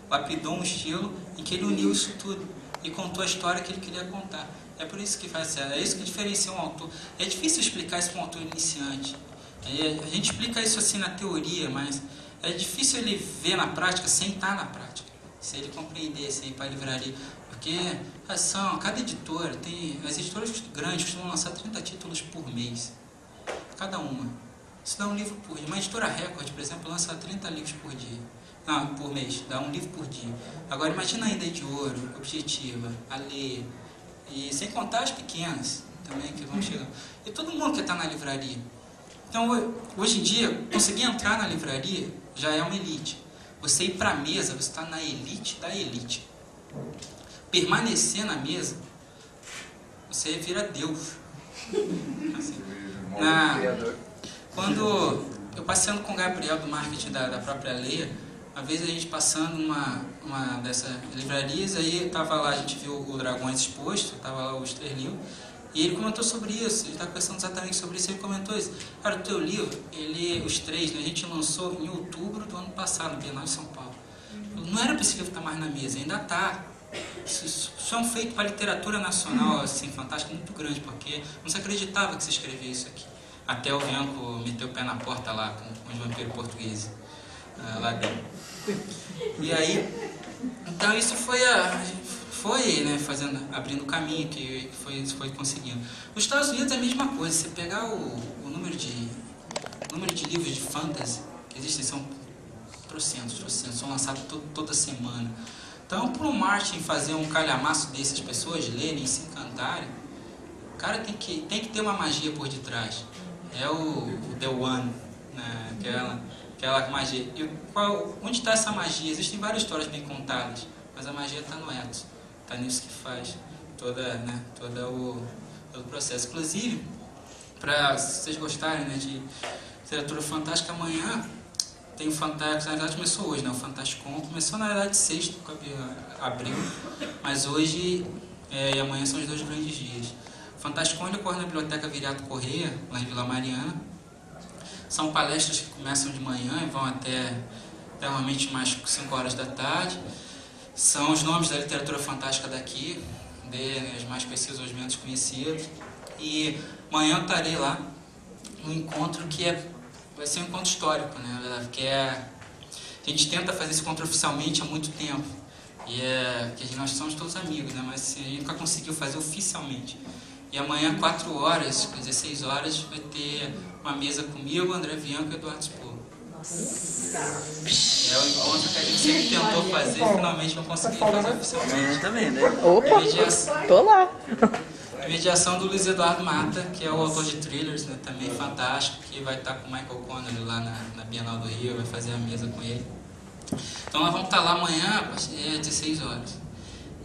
B: lapidou um estilo em que ele uniu isso tudo e contou a história que ele queria contar. É por isso que faz certo. É isso que diferencia um autor. É difícil explicar isso para um autor iniciante. A gente explica isso assim na teoria, mas é difícil ele ver na prática sem estar na prática. Se ele compreender, se ir para a livraria. Porque cada editora tem... As editoras grandes costumam lançar 30 títulos por mês. Cada uma. Isso dá um livro por dia. Uma editora Record, por exemplo, lança 30 livros por dia. Não, por mês. Dá um livro por dia. Agora imagina a Ainda de Ouro, Objetiva, Alê. E sem contar as pequenas também que vão chegando. E todo mundo quer estar na livraria. Então, hoje em dia, conseguir entrar na livraria já é uma elite. Você ir para a mesa, você está na elite da elite. Permanecer na mesa, você vira Deus. Assim, quando eu passeando com o Gabriel do marketing da própria Leia, uma vez a gente passando uma dessas livrarias, aí estava lá, a gente viu o Dragões exposto, estava lá os 3 livros, e ele comentou sobre isso, ele estava pensando exatamente sobre isso, ele comentou isso. Cara, o teu livro, os 3, a gente lançou em outubro do ano passado, no Bienal de São Paulo. Não era para esse livro estar mais na mesa, ainda está. Isso é um feito para a literatura nacional, assim, fantástico, muito grande, porque não se acreditava que se escrevia isso aqui. Até o Bianco meteu o pé na porta lá, com os vampiros portugueses, lá dentro. E aí, então isso foi abrindo o caminho que foi conseguindo. Nos Estados Unidos é a mesma coisa. Você pegar o número de livros de fantasy que existem, são trocentos, são lançados toda semana. Então, para o Martin fazer um calhamaço dessas pessoas lerem e se encantarem, o cara tem que ter uma magia por detrás. É o The One, né? Aquela magia. E onde está essa magia? Existem várias histórias bem contadas, mas a magia está no ethos. Está nisso que faz todo o processo. Inclusive, se vocês gostarem de literatura fantástica, amanhã tem o Fantástico, na verdade começou hoje, o Fantasticon, começou na verdade sexta, abril, mas hoje e amanhã são os 2 grandes dias. O Fantasticon ocorre na Biblioteca Viriato Corrêa, lá em Vila Mariana. São palestras que começam de manhã e vão até normalmente mais 5 horas da tarde. São os nomes da literatura fantástica daqui, os mais conhecidos, os menos conhecidos. E amanhã eu estarei lá num encontro que vai ser um encontro histórico, né? Na verdade, porque a gente tenta fazer esse encontro oficialmente há muito tempo. Que nós somos todos amigos, né? Mas a gente nunca conseguiu fazer oficialmente. E amanhã, 4 horas, 16 horas, vai ter uma mesa comigo, André Bianco e Eduardo Spohr. É o encontro que a gente sempre tentou fazer e finalmente não consegui fazer oficialmente.
H: Também, né? Opa, tô lá.
B: A mediação do Luiz Eduardo Mata, que é o autor de thrillers, né, também fantástico, que vai estar com o Michael Connelly lá na Bienal do Rio, vai fazer a mesa com ele. Então nós vamos estar lá amanhã, a partir de 16 horas.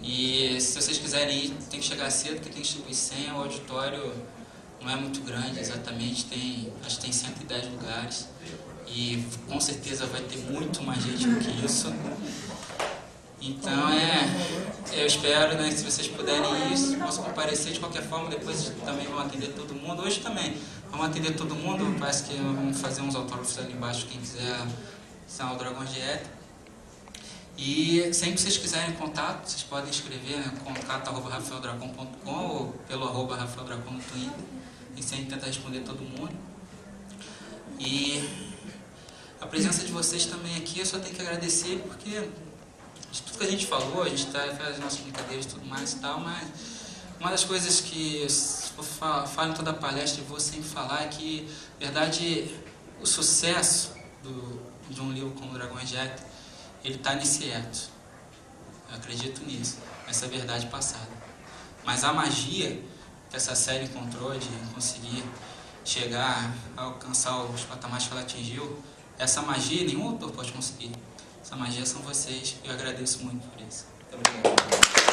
B: E se vocês quiserem ir, tem que chegar cedo, porque tem que distribuir senha, o auditório não é muito grande exatamente, acho que tem 110 lugares. E com certeza vai ter muito mais gente do que isso. Então eu espero, né, se vocês puderem ir, possam comparecer de qualquer forma. Depois também vão atender todo mundo. Hoje também vamos atender todo mundo. Parece que vamos fazer uns autógrafos ali embaixo, quem quiser assinar o Dragões de Éter. E sempre que vocês quiserem contato, vocês podem escrever, né, contato@rafaeldracon.com ou pelo @rafaeldracon no Twitter. A gente sempre tenta responder todo mundo. E a presença de vocês também aqui eu só tenho que agradecer, porque de tudo que a gente falou, a gente faz as nossas brincadeiras e tudo mais e tal, mas uma das coisas que eu falo em toda a palestra e vou sempre falar é que, na verdade, o sucesso de um livro como Dragões de Éter, ele está nesse ethos. Eu acredito nisso, nessa verdade passada. Mas a magia que essa série encontrou de conseguir chegar a alcançar os patamares que ela atingiu, essa magia nenhum autor pode conseguir. Essa magia são vocês e eu agradeço muito por isso. Muito obrigado.